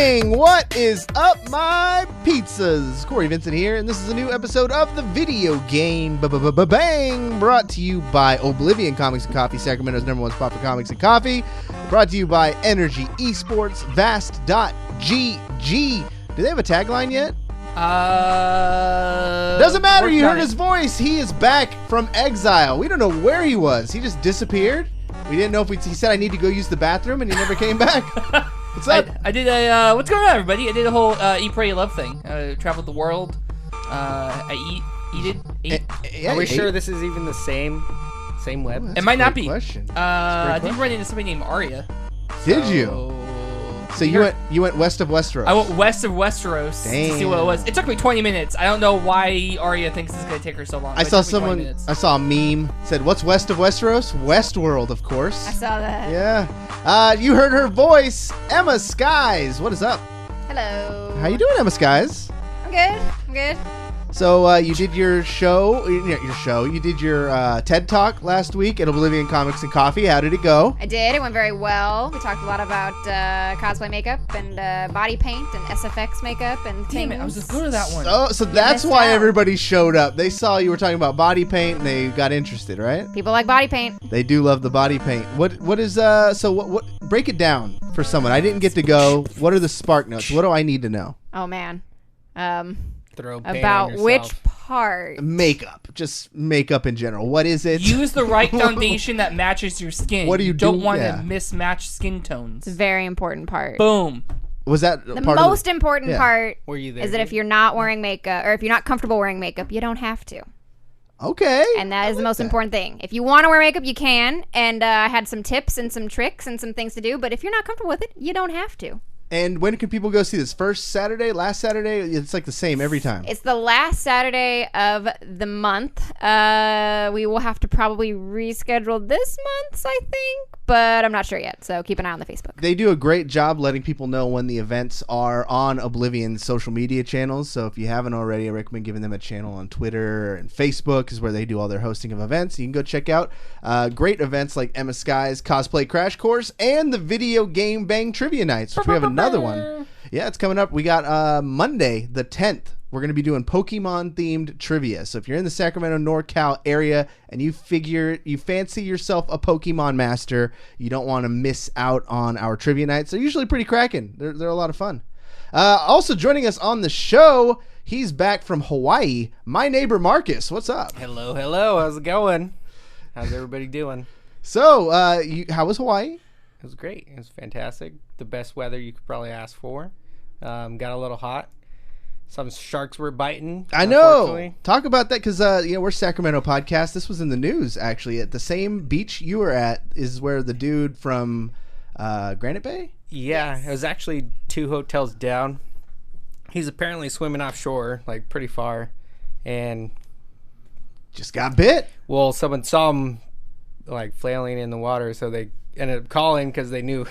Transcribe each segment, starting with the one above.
Bang! What is up, my pizzas? Cory, Vincent here, and this is a new episode of the video game Bang! Brought to you by Oblivion Comics and Coffee, Sacramento's #1 spot for comics and coffee. Brought to you by Energy Esports, Vast.gg. Do they have a tagline yet? Doesn't matter. You heard his voice. He is back from exile. We don't know where he was. He just disappeared. We didn't know if he said, I need to go use the bathroom, and he never came back. What's up? I did a, what's going on, everybody? I did a whole Eat, Pray, Love thing. Traveled the world. I ate. Are we sure this is even the same web? Ooh, it might not be. Question. I did run into somebody named Arya. Did you? So you went West of Westeros. I went West of Westeros to see what it was. It took me 20 minutes. I don't know why Arya thinks it's going to take her so long. I saw a meme said, "What's West of Westeros? Westworld, of course." I saw that. Yeah. You heard her voice, EmmaSkies. What is up? Hello. How you doing, EmmaSkies? I'm good. I'm good. So you did your show. You did your TED Talk last week at Oblivion Comics and Coffee. How did it go? I did. It went very well. We talked a lot about cosplay makeup and body paint and SFX makeup and Damn things. it, I was just going to that one. So that's why everybody showed up. They saw you were talking about body paint and they got interested, right? People like body paint. They do love the body paint. What is so what break it down for someone. I didn't get to go. What are the spark notes? What do I need to know? Oh man. Throw paint About on which yourself. part? Makeup. Just makeup in general. What is it? Use the right foundation that matches your skin. What do you do? don't want Yeah. to mismatch skin tones. It's a very important part. Boom. Was that The part most of important part Were you there, is that if dude? you're not wearing makeup, or if you're not comfortable wearing makeup, you don't have to. Okay. And that is the most important thing. If you want to wear makeup, you can. And I had some tips and some tricks and some things to do. But if you're not comfortable with it, you don't have to. And when can people go see this? First Saturday? Last Saturday? It's like the same every time. It's the last Saturday of the month. We will have to probably reschedule this month's, I think, but I'm not sure yet. So keep an eye on the Facebook. They do a great job letting people know when the events are on Oblivion's social media channels. So if you haven't already, I recommend giving them a channel on Twitter and Facebook is where they do all their hosting of events. You can go check out great events like EmmaSkies Cosplay Crash Course and the Video Game Bang Trivia Nights, which we have another one. Yeah, it's coming up. We got Monday the 10th. We're going to be doing Pokemon themed trivia. So if you're in the Sacramento NorCal area and you fancy yourself a Pokemon master, you don't want to miss out on our trivia nights. They're usually pretty cracking. They're a lot of fun. Also joining us on the show, he's back from Hawaii, my neighbor Marcus. What's up? Hello. How's it going? How's everybody doing? So, how was Hawaii? It was great. It was fantastic. The best weather you could probably ask for. Got a little hot. Some sharks were biting. I know. Talk about that because we're Sacramento podcast. This was in the news actually. At the same beach you were at is where the dude from Granite Bay. Yeah, it was actually 2 hotels down. He's apparently swimming offshore, like pretty far, and just got bit. Well, someone saw him like flailing in the water, so they ended up calling because they knew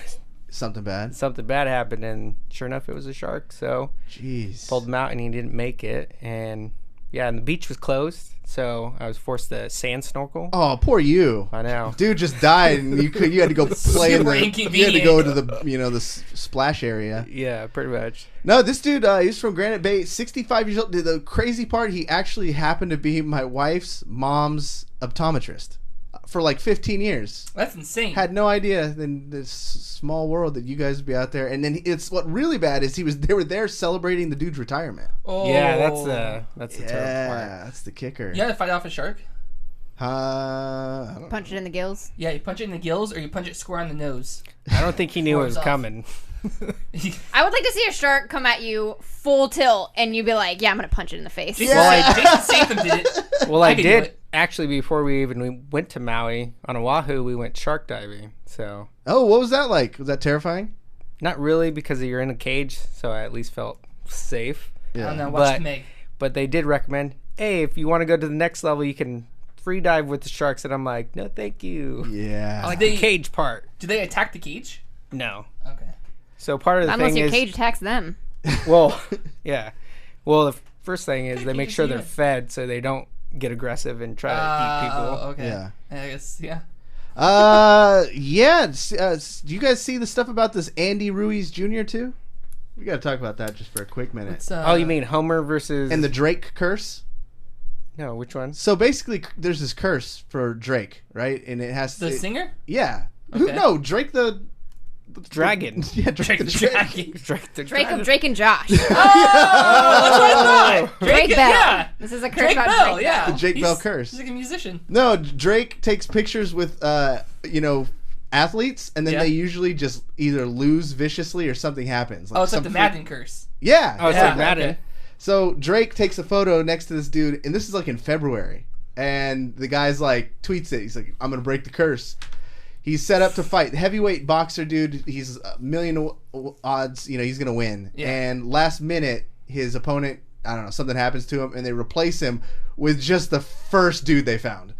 something bad happened, and sure enough, it was a shark. So, jeez, pulled him out, and he didn't make it. And yeah, and the beach was closed, so I was forced to sand snorkel. Oh, poor you! I know, dude just died, and you had to go play in the. You had to go to the the splash area. Yeah, pretty much. No, this dude, he's from Granite Bay, 65 years old. The crazy part, he actually happened to be my wife's mom's optometrist for like 15 years. That's insane. Had no idea in this small world that you guys would be out there. And then it's what really bad is they were there celebrating the dude's retirement. Oh. Yeah, that's the terrible part. That's the kicker. You had to fight off a shark? I don't Punch it in the gills. Yeah, you punch it in the gills or you punch it square on the nose. I don't think he knew it was coming. I would like to see a shark come at you full tilt and you'd be like, yeah, I'm going to punch it in the face. Yeah. Jason Statham did it. Well, I did. Actually, before we went to Maui, on Oahu, we went shark diving. So. Oh, what was that like? Was that terrifying? Not really, because you're in a cage, so I at least felt safe. Yeah. I don't know. Watch Meg. But they did recommend, hey, if you want to go to the next level, you can free dive with the sharks. And I'm like, no, thank you. Yeah. I like the cage part. Do they attack the cage? No. Okay. So part of the Unless thing your is, cage attacks them. Well, yeah. Well, the first thing is they make sure they're fed so they don't get aggressive and try to eat people. Okay. Yeah. I guess, yeah. Yeah. Do you guys see the stuff about this Andy Ruiz Jr. too? We got to talk about that just for a quick minute. You mean Homer versus... And the Drake curse? No, which one? So basically, there's this curse for Drake, right? And it has the singer? Yeah. Okay. No, Drake the dragon. Yeah, Drake the dragon. Drake and Josh. Oh, that's what I thought. Drake Bell. Yeah. This is a curse Drake about Bell, Drake yeah. Bell. The Drake Bell curse. He's like a musician. No, Drake takes pictures with, athletes, and then they usually just either lose viciously or something happens. It's like the Madden curse. Yeah. Oh, it's like Madden. Okay. So Drake takes a photo next to this dude, and this is like in February. And the guy's like, tweets it. He's like, I'm going to break the curse. He's set up to fight. Heavyweight boxer dude. He's a million odds, he's going to win. Yeah. And last minute, his opponent, I don't know, something happens to him, and they replace him with just the first dude they found.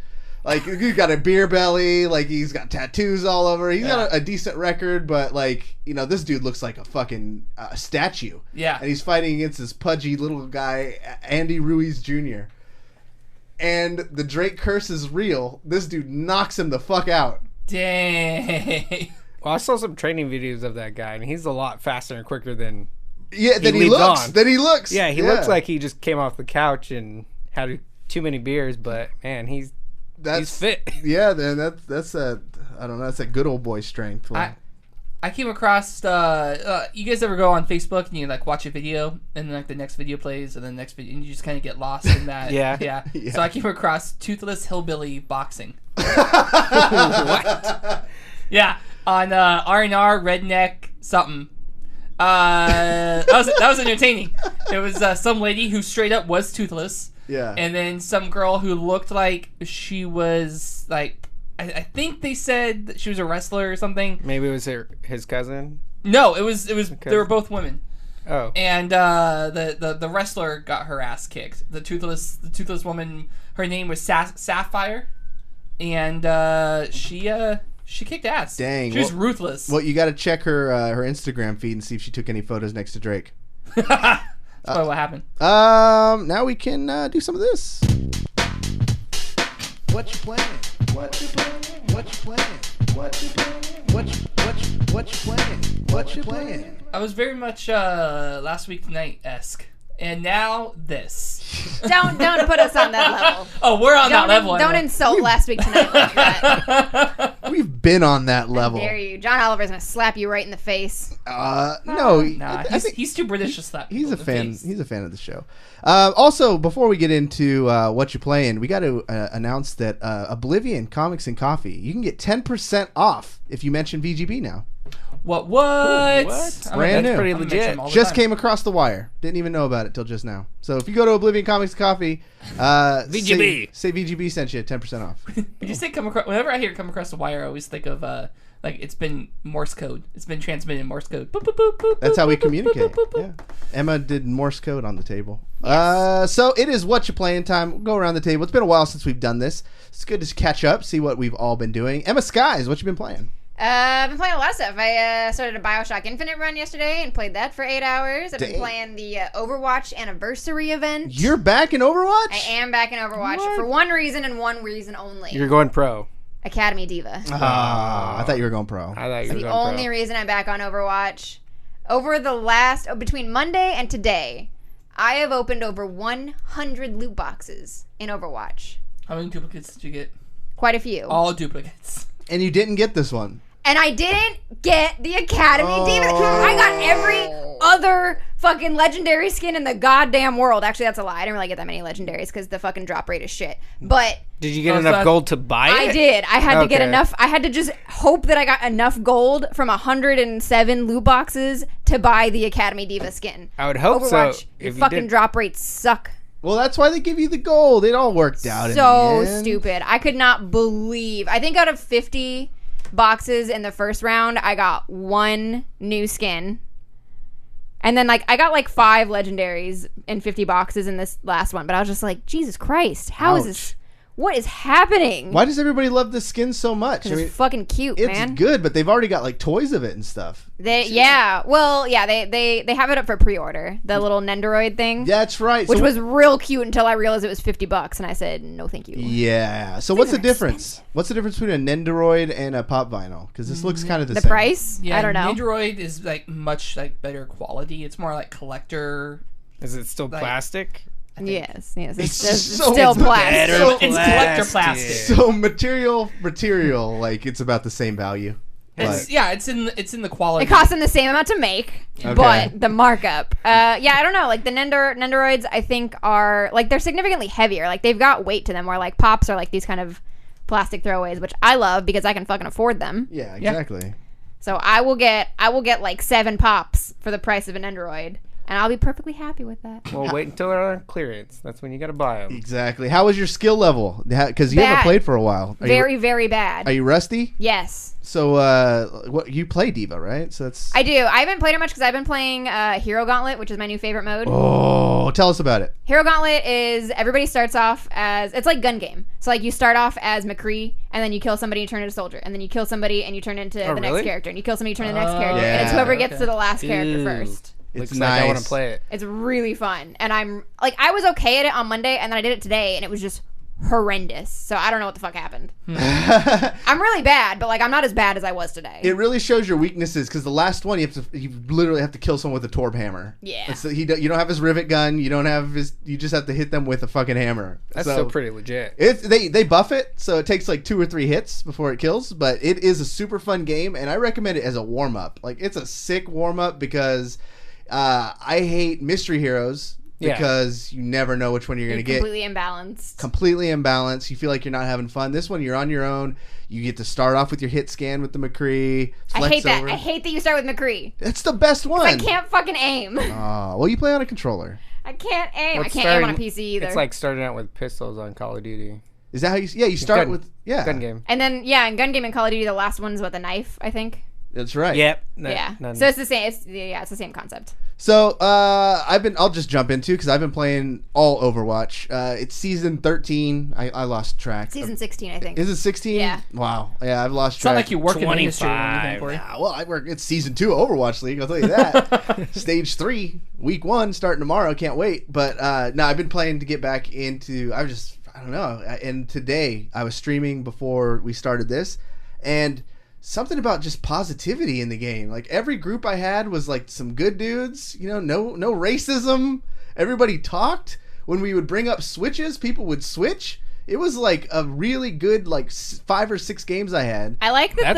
Like, he's got a beer belly, like, he's got tattoos all over. He's got a decent record, but, like, this dude looks like a fucking statue. Yeah. And he's fighting against this pudgy little guy, Andy Ruiz Jr. And the Drake curse is real. This dude knocks him the fuck out. Dang. Well, I saw some training videos of that guy, and he's a lot faster and quicker than he looks. Yeah, he looks like he just came off the couch and had too many beers, but, man, he's fit. Yeah, then that's a good old boy strength. I came across you guys ever go on Facebook and you like watch a video and then like the next video plays and then the next video and you just kind of get lost in that. Yeah. So I came across Toothless Hillbilly Boxing. What? Yeah, on R&R Redneck something. That was entertaining. It was some lady who straight up was toothless. Yeah. And then some girl who looked like she was like, I think they said that she was a wrestler or something. Maybe it was his cousin. No, it was. They were both women. Oh. And the wrestler got her ass kicked. The toothless woman. Her name was Sapphire, and she kicked ass. Dang. She was ruthless. Well, you got to check her Instagram feed and see if she took any photos next to Drake. That's probably what happened. Now we can do some of this. What you playing? What you playing? What you playing? What you playing? What you playing? What you playing? I was very much last week tonight-esque. And now this. Don't put us on that level. Oh, we're on that level. Don't insult last week tonight like that. We've been on that level. How dare you? John Oliver's gonna slap you right in the face. No. Nah, he's too British to slap. He's a fan. Face. He's a fan of the show. Also, before we get into what you're playing, we got to announce that Oblivion Comics and Coffee. You can get 10% off if you mention VGB now. What? Ooh, what? Brand new. That's pretty legit. Just came across the wire. Didn't even know about it till just now. So if you go to Oblivion Comics Coffee, VGB. Say VGB sent you 10% off. Did you say come across? Whenever I hear come across the wire, I always think of like it's been Morse code. It's been transmitted in Morse code. Boop, boop, boop, boop, That's how we boop, communicate. boop, boop, boop, Yeah. Emma did Morse code on the table. So it is what you playing time. We'll go around the table. It's been a while since we've done this. It's good to catch up, see what we've all been doing. EmmaSkies, what you been playing? I've been playing a lot of stuff. I started a BioShock Infinite run yesterday and played that for 8 hours. I've been playing the Overwatch anniversary event. You're back in Overwatch? I am back in Overwatch for one reason and one reason only. You're going pro. Academy Diva. I thought you were going pro. It's the only reason I'm back on Overwatch. Over the last, between Monday and today, I have opened over 100 loot boxes in Overwatch. How many duplicates did you get? Quite a few. All duplicates. And you didn't get this one. And I didn't get the Academy Diva. I got every other fucking legendary skin in the goddamn world. Actually, that's a lie. I didn't really get that many legendaries because the fucking drop rate is shit. But did you get enough gold to buy it? I did. I had to get enough. I had to just hope that I got enough gold from 107 loot boxes to buy the Academy Diva skin. I would hope Overwatch, so. Your fucking drop rates suck. Well, that's why they give you the gold. It all worked out. So in the end. stupid. I could not believe. I think out of 50 boxes in the first round, I got one new skin. And then, I got, 5 legendaries in 50 boxes in this last one. But I was just like, Jesus Christ. How is this? What is happening? Why does everybody love the skin so much? Because it's fucking cute, it's man. good, but they've already got like toys of it and stuff. They have it up for pre-order. The little Nendoroid thing. Yeah, that's right. Which was real cute until I realized it was $50, and I said no, thank you. Yeah. So what's the difference? What's the difference between a Nendoroid and a pop vinyl? Because this looks kind of the same. The price? Yeah, I don't know. Nendoroid is like much like better quality. It's more like collector. Is it still plastic? Yes. It's It's so still it's plastic. It's collector plastic. So material, like it's about the same value. It's in the quality. It costs them the same amount to make, Okay. but the markup. I don't know. Like the Nendoroids, I think are like they're significantly heavier. Like they've got weight to them. Where like pops are like these kind of plastic throwaways, which I love because I can fucking afford them. Yeah, exactly. So I will get like 7 pops for the price of an Nendoroid. And I'll be perfectly happy with that. Well, wait until they're on clearance. That's when you got to buy them. Exactly. How was your skill level? Because you haven't played for a while. Very, very bad. Are you rusty? Yes. So, what you play Diva, right? So that's. I do. I haven't played it much because I've been playing Hero Gauntlet, which is my new favorite mode. Oh, tell us about it. Hero Gauntlet is everybody starts off as it's like gun game. So like you start off as McCree, and then you kill somebody, you turn into soldier, and then you kill somebody, and you turn into the next character, and you kill somebody, you turn into the next character, and it's whoever gets to the last character first. It's Looks nice. like I want to play it. It's really fun, and I'm like I was okay at it on Monday, and then I did it today, and it was just horrendous. So I don't know what the fuck happened. I'm really bad, but like I'm not as bad as I was today. It really shows your weaknesses because the last one you literally have to kill someone with a Torb hammer. Yeah. You don't have his rivet gun. You don't have his. You just have to hit them with a fucking hammer. That's still pretty legit. They buff it, so it takes like 2 or 3 hits before it kills. But it is a super fun game, and I recommend it as a warm up. Like it's a sick warm up because I hate mystery heroes. Because you never know which one you're going to get. Completely imbalanced. You feel like you're not having fun. This one, you're on your own. You get to start off with your hit scan with the McCree. I hate that. I hate that you start with McCree. It's the best one. I can't fucking aim. Well, you play on a controller. I can't aim. I can't aim on a PC either. It's like starting out with pistols on Call of Duty. Is that how you... Yeah, you start with... Yeah. Gun game. And then, in gun game and Call of Duty, the last one's with a knife, I think. That's right. Yep. So it's the same. It's the same concept. So I'll just jump into because I've been playing all Overwatch. It's season 13. I lost track. Season 16, I think. Is it 16? Yeah. Wow. Yeah, I've lost It's track. not like you work in the industry or anything, Cory. Yeah, well, I work. It's season 2 Overwatch League. I'll tell you that. Stage 3, week 1, starting tomorrow. Can't wait. But no, I've been playing to get back into. I don't know. And today I was streaming before we started this, and something about just positivity in the game. Like every group I had was like some good dudes, no racism. Everybody talked. When we would bring up switches, people would switch. It was like a really good 5 or 6 games I had. I like that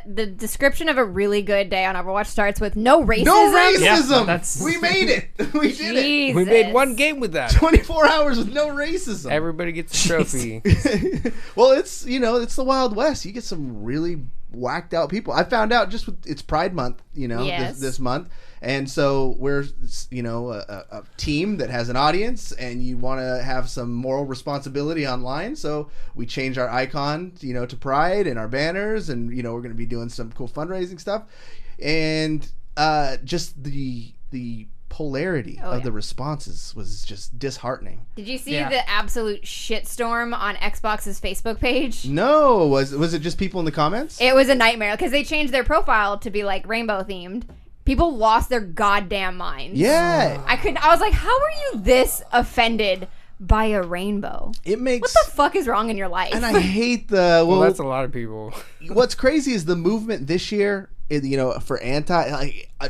the description of a really good day on Overwatch starts with no racism. No racism. Yeah, we made it. We did it. We made one game with that. 24 hours with no racism. Everybody gets a trophy. Well, it's the Wild West. You get some really whacked out people. I found out just with it's Pride Month, this month. And so we're, a team that has an audience, and you want to have some moral responsibility online. So we change our icon, to Pride and our banners, and we're going to be doing some cool fundraising stuff, and just the polarity of the responses was just disheartening. Did you see the absolute shitstorm on Xbox's Facebook page? No, was it just people in the comments? It was a nightmare because they changed their profile to be like rainbow themed. People lost their goddamn minds. Yeah. I was like, how are you this offended by a rainbow? It makes... What the fuck is wrong in your life? And I hate the... Well, that's a lot of people. What's crazy is the movement this year, for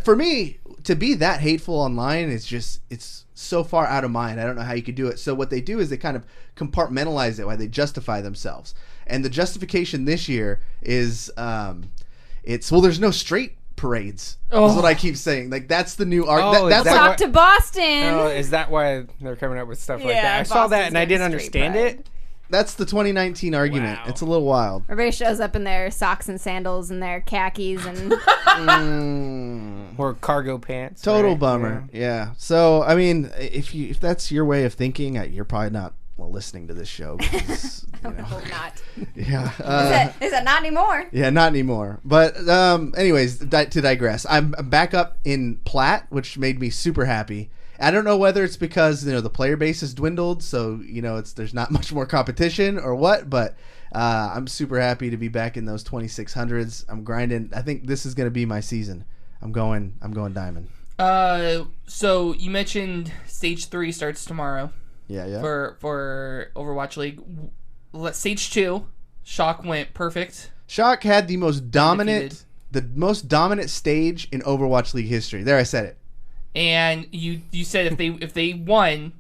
for me, to be that hateful online is just... It's so far out of mind. I don't know how you could do it. So what they do is they kind of compartmentalize it, why they justify themselves. And the justification this year is... there's no straight parades. That's what I keep saying. Like that's the new art. That's talk to Boston. Oh, is that why they're coming up with stuff like that? I saw that and I didn't understand it. That's the 2019 argument. Wow. It's a little wild. Everybody shows up in their socks and sandals and their khakis and or cargo pants. Total bummer. Yeah. So I mean, if that's your way of thinking, you're probably not listening to this show. Because, hope not. Yeah. Is it not anymore? Yeah, not anymore. But anyways, to digress, I'm back up in Plat, which made me super happy. I don't know whether it's because the player base has dwindled, so there's not much more competition or what. But I'm super happy to be back in those 2600s. I'm grinding. I think this is going to be my season. I'm going diamond. So you mentioned Stage 3 starts tomorrow. Yeah. For Overwatch League. Stage 2, Shock went perfect. Shock had the most dominant stage in Overwatch League history. There, I said it. And you said if they went,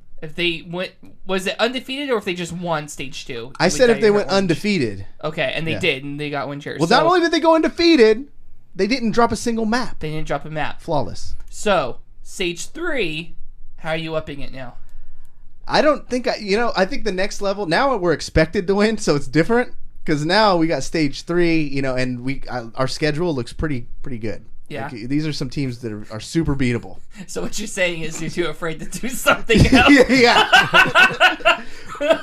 was it undefeated or if they just won Stage 2? I said if they went undefeated. Okay, and they did, and they got win shares. Well, not only did they go undefeated, they didn't drop a single map. They didn't drop a map. Flawless. So, Stage 3, how are you upping it now? I don't think I think the next level, now we're expected to win, so it's different. Because now we got Stage 3, and our schedule looks pretty good. Yeah. Like, these are some teams that are super beatable. So what you're saying is you're too afraid to do something else. Yeah.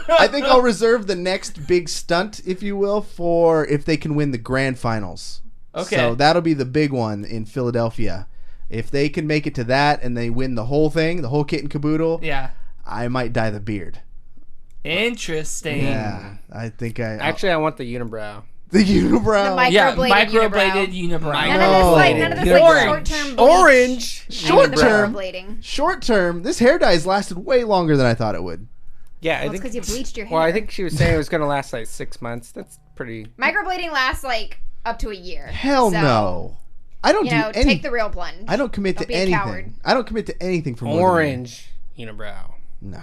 I think I'll reserve the next big stunt, if you will, for if they can win the grand finals. Okay. So that'll be the big one in Philadelphia. If they can make it to that and they win the whole thing, the whole kit and caboodle, yeah, I might dye the beard. Interesting. Yeah, I think I want the unibrow. The unibrow. The microbladed unibrow. None of this short-term orange. Short term. This hair dye has lasted way longer than I thought it would. Yeah, I think because you bleached your hair. Well, I think she was saying it was going to last like 6 months. That's pretty. Microblading lasts like up to a year. Hell no. I don't do anything. Take the real plunge. I don't commit to anything. I don't commit to anything from orange unibrow. No,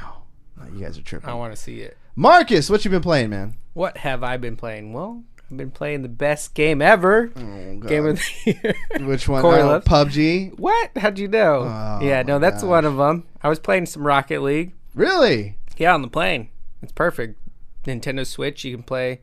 you guys are tripping. I want to see it. Marcus, what you been playing, man? What have I been playing? Well, I've been playing the best game ever. Oh, God. Game of the year. Which one? Cory PUBG? What? How'd you know? Oh, yeah, no, that's one of them. I was playing some Rocket League. Really? Yeah, on the plane. It's perfect. Nintendo Switch, you can play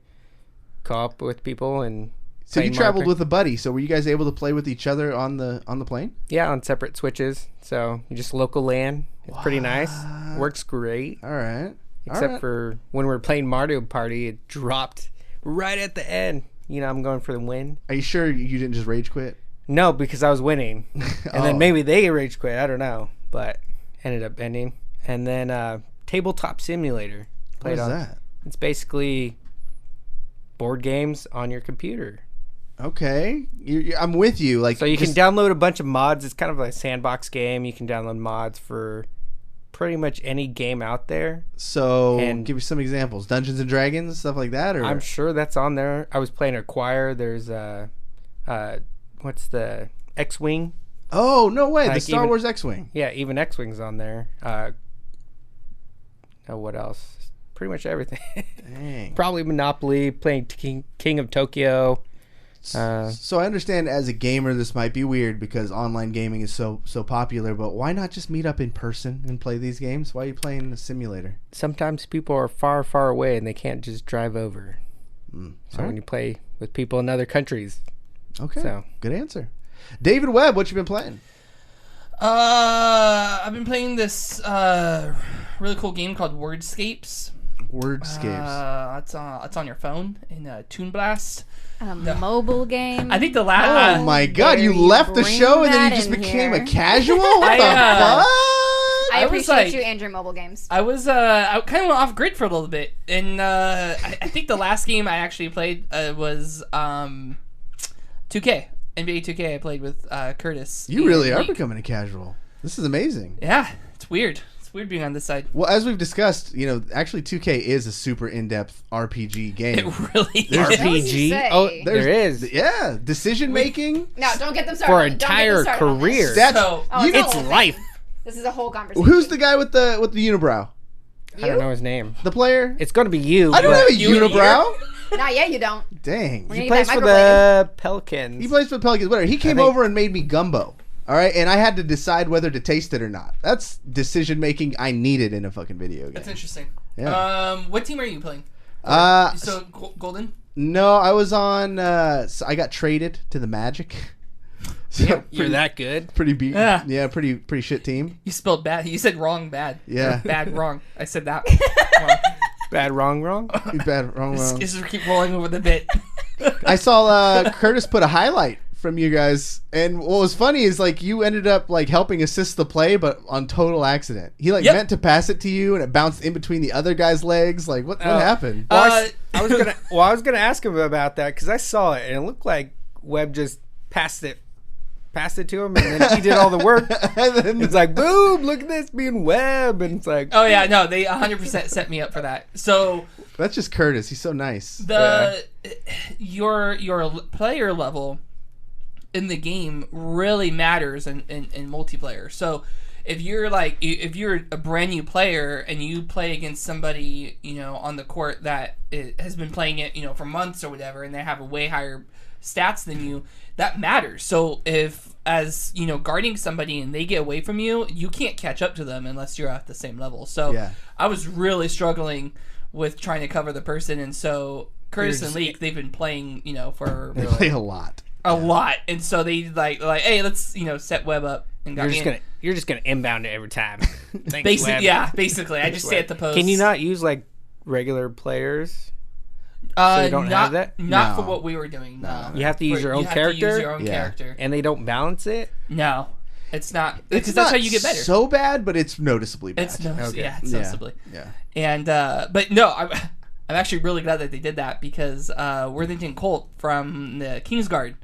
co-op with people and. So you traveled with a buddy. So were you guys able to play with each other on the plane? Yeah, on separate switches. So you just local LAN. It's pretty nice. Works great. All right. Except for when we were playing Mario Party, it dropped right at the end. I'm going for the win. Are you sure you didn't just rage quit? No, because I was winning. And then maybe they rage quit. I don't know. But ended up ending. And then Tabletop Simulator. What is that? It's basically board games on your computer. Okay, I'm with you. So you can download a bunch of mods. It's kind of like a sandbox game. You can download mods for pretty much any game out there. So give me some examples. Dungeons and Dragons, stuff like that? Or I'm sure that's on there. I was playing Acquire. There's what's the X-Wing? Oh, no way. The Star Wars X-Wing. Yeah, even X-Wing's on there. What else? Pretty much everything. Dang. Probably Monopoly, playing King of Tokyo. So I understand as a gamer this might be weird because online gaming is so popular, but why not just meet up in person and play these games? Why are you playing a simulator? Sometimes people are far, far away and they can't just drive over. So when you play with people in other countries. Okay, good answer. David Webb, what you been playing? I've been playing this really cool game called Wordscapes. It's on your phone in Toon Blast. Mobile game. I think the last. Oh my God! You left the show and then you just became a casual. What the fuck? I appreciate you and your mobile games. I kind of went off grid for a little bit, and I think the last game I actually played was 2K, NBA 2K. I played with Curtis. You really are becoming a casual. This is amazing. Yeah, it's weird. Weird being on this side. Well, as we've discussed, actually 2K is a super in-depth RPG game. It really is. RPG? Oh, there is. Yeah, decision making. No, don't get them started. For entire career. It's life. This is a whole conversation. Who's the guy with the unibrow? I don't know his name. The player? It's going to be you. I don't have a unibrow. Not yet, you don't. Dang. He plays for the Pelicans. He plays for the Pelicans. Whatever. He came over and made me gumbo. All right, and I had to decide whether to taste it or not. That's decision making I needed in a fucking video game. That's interesting. Yeah. What team are you playing? So Golden? No, I was on. So I got traded to the Magic. So you're that good? Pretty beat. Yeah, pretty shit team. You spelled bad. You said wrong bad. Yeah. Bad wrong. I said that. Bad wrong. Bad wrong. Just keep rolling over the bit. I saw Curtis put a highlight from you guys. And what was funny is like you ended up like helping assist the play, but on total accident. He like meant to pass it to you, and it bounced in between the other guy's legs. Like what happened? I was gonna ask him about that because I saw it and it looked like Webb just passed it to him, and then he did all the work. And then it's like, boom, look at this being Webb, and it's like, oh yeah, no, they 100% set me up for that. So that's just Curtis. He's so nice. Your player level in the game really matters in multiplayer. So if you're a brand new player and you play against somebody, on the court that has been playing it, for months or whatever, and they have a way higher stats than you, that matters. So if guarding somebody and they get away from you, you can't catch up to them unless you're at the same level. So I was really struggling with trying to cover the person, and so Curtis and Leek, they've been playing, for they play a lot, and so they like, hey, let's set Webb up. And you're just gonna inbound it every time. Basically, I just stay at the post. Can you not use like regular players? So you don't have that? Not for what we were doing. No. You have to use your own character? Character. And they don't balance it? No. It's not. Because that's how you get better. So bad, but it's noticeably bad. It's noticeably. Yeah. And, but no, I'm actually really glad that they did that because Worthington Colt from the Kingsguard,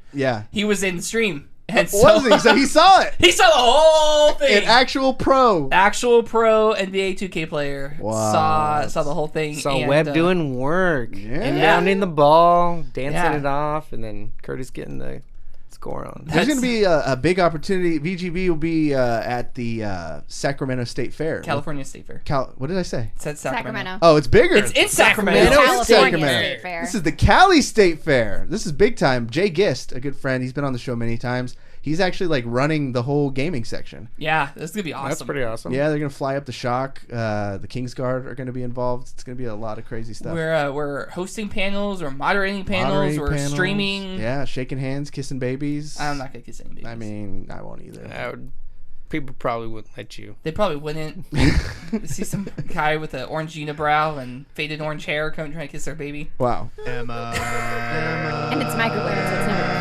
he was in the stream. And so he saw it. He saw the whole thing. An actual pro NBA 2K player. Wow. Saw the whole thing. Saw Webb doing work. Inbounding the ball, dancing it off, and then Curtis getting the score on. There's going to be a big opportunity. VGB will be at the Sacramento State Fair. California State Fair. What did I say? It said Sacramento. Oh, it's bigger. It's in Sacramento. California State Fair. This is the Cali State Fair. This is big time. Jay Gist, a good friend. He's been on the show many times. He's actually like running the whole gaming section. Yeah, this is gonna be awesome. That's pretty awesome. Yeah, they're gonna fly up the Shock. The Kingsguard are gonna be involved. It's gonna be a lot of crazy stuff. We're hosting panels, we're moderating panels, we're streaming. Yeah, shaking hands, kissing babies. I'm not gonna kiss any babies. I mean, I won't either. People probably wouldn't let you. They probably wouldn't. See some guy with an orange unibrow and faded orange hair come trying to kiss their baby. Wow. Emma. And it's microwave, so it's never.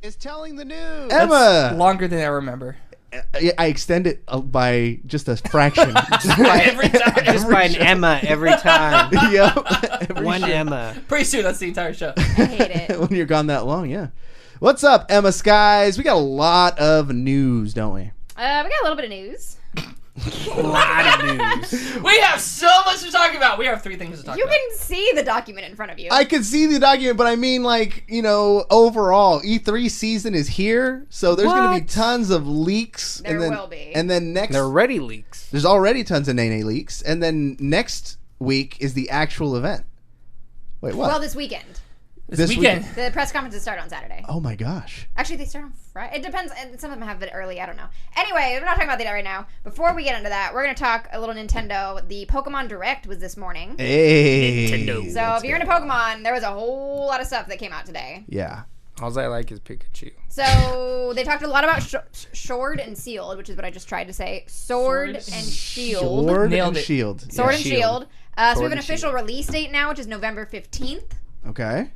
Is telling the news. That's Emma. Longer than I remember. I extend it by just a fraction. Every time. Just by an Emma every time. Yep. One Emma. Pretty soon that's the entire show. I hate it. When you're gone that long, yeah. What's up, EmmaSkies? We got a lot of news, don't we? We got a little bit of news. A lot of news. We have so much to talk about. We have 3 things to talk You about. can see the document in front of you. I can see the document, but I mean, like, overall, E3 season is here, so there's going to be tons of leaks. There will be. And then There are already leaks. There's already tons of Nene leaks, and then next week is the actual event. Wait, what? Well, this weekend. This weekend. The press conferences start on Saturday. Oh my gosh. Actually, they start on Friday. It depends. Some of them have it early. I don't know. Anyway, we're not talking about that right now. Before we get into that, we're going to talk a little Nintendo. The Pokemon Direct was this morning. Hey. Nintendo. So if you're into Pokemon, there was a whole lot of stuff that came out today. Yeah. All I like is Pikachu. So they talked a lot about Sword and Sealed, which is what I just tried to say. Sword and Shield. Sword Nailed and it. Shield. Sword Yeah. and Shield. So we have Sword an and official Shield. release date now, which is November 15th. Okay.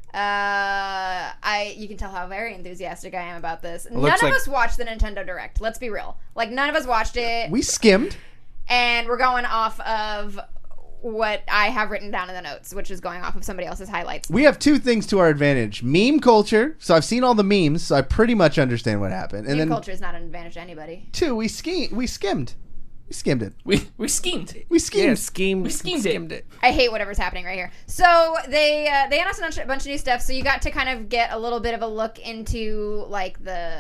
You can tell how very enthusiastic I am about this. looks None of like- us watched the Nintendo Direct. Let's be real. Like, none of us watched it. We skimmed. And we're going off of what I have written down in the notes, which is going off of somebody else's highlights. We have 2 things to our advantage. Meme culture. So I've seen all the memes, so I pretty much understand what happened. And Meme then culture is not an advantage to anybody. 2, we skimmed. We skimmed it. We schemed. We schemed. Yeah, schemed. We schemed it. I hate whatever's happening right here. So they announced a bunch of new stuff. So you got to kind of get a little bit of a look into like the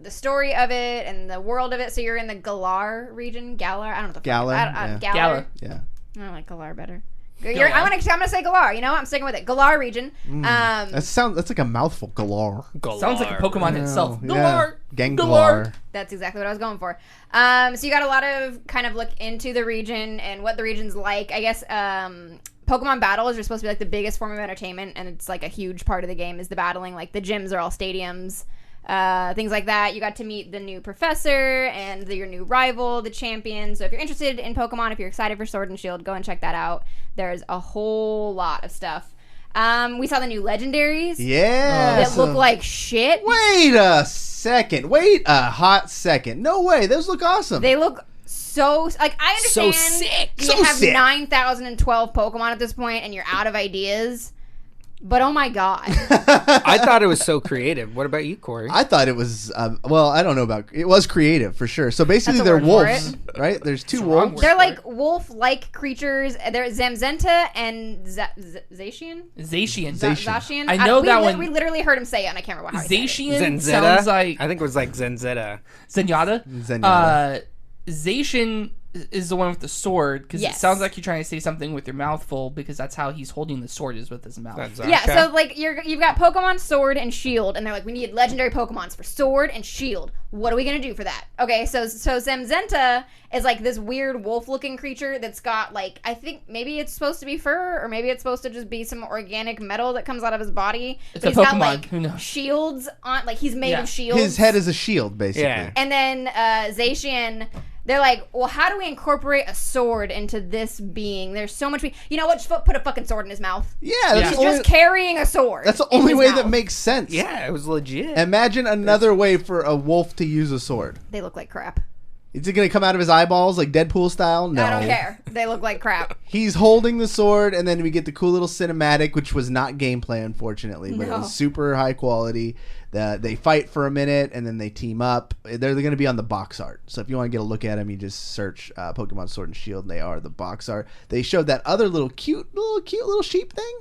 story of it and the world of it. So you're in the Galar region. Galar? I don't know what the Galar, fuck. yeah. Galar. Yeah. I like Galar better. I'm gonna say Galar. I'm sticking with it. Galar region. That's like a mouthful. Galar. Sounds like a Pokemon itself. Yeah. Galar. Ganglar. That's exactly what I was going for. So you got a lot of kind of look into the region and what the region's like. I guess Pokemon battles are supposed to be like the biggest form of entertainment, and it's like a huge part of the game is the battling. Like the gyms are all stadiums. things like that. You got to meet the new professor and your new rival, the champion. So if you're interested in Pokemon, if you're excited for Sword and Shield, go and check that out. There's a whole lot of stuff. We saw the new legendaries. Yeah. That look like shit. Wait a second. Wait a hot second. No way. Those look awesome. They look so... Like, I understand so sick. you have 9,012 Pokemon at this point and you're out of ideas. But oh my god. I thought it was so creative. What about you, Corey? I thought it was, well, I don't know about, it was creative for sure. So basically That's a they're word for wolves, right? There's two That's a wrong wolves. word. They're like wolf-like creatures. They're Zamazenta and Zacian? Zacian. Zacian? I know that one. We literally heard him say it, and I can't remember how he said it. Zacian Zenzeta? sounds like I think it was like Zenzeta. Zenyatta. Zenyatta. Zacian is the one with the sword, because Yes. it sounds like you're trying to say something with your mouth full, because that's how he's holding the sword, is with his mouth. That's Yeah, okay. so like you've got Pokemon Sword and Shield, and they're like, we need legendary Pokemons for Sword and Shield. What are we gonna do for that? Okay, so Zamazenta is like this weird wolf-looking creature that's got like, I think maybe it's supposed to be fur, or maybe it's supposed to just be some organic metal that comes out of his body. It's But a he's got Pokemon. like Who knows? shields on, like he's made Yeah. of shields. His head is a shield, basically. Yeah. And then Zacian, they're like, well, how do we incorporate a sword into this being? There's so much. You know what? Just put a fucking sword in his mouth. Yeah, that's He's the only, just carrying a sword. that's the in only his way mouth. that makes sense. Yeah, it was legit. Imagine another way for a wolf to use a sword. They look like crap. Is it going to come out of his eyeballs like Deadpool style? No. I don't care. They look like crap. He's holding the sword, and then we get the cool little cinematic, which was not gameplay, unfortunately, but it No. was super high quality. They fight for a minute, and then they team up. They're going to be on the box art. So if you want to get a look at them, you just search Pokemon Sword and Shield, and they are the box art. They showed that other little cute little sheep thing.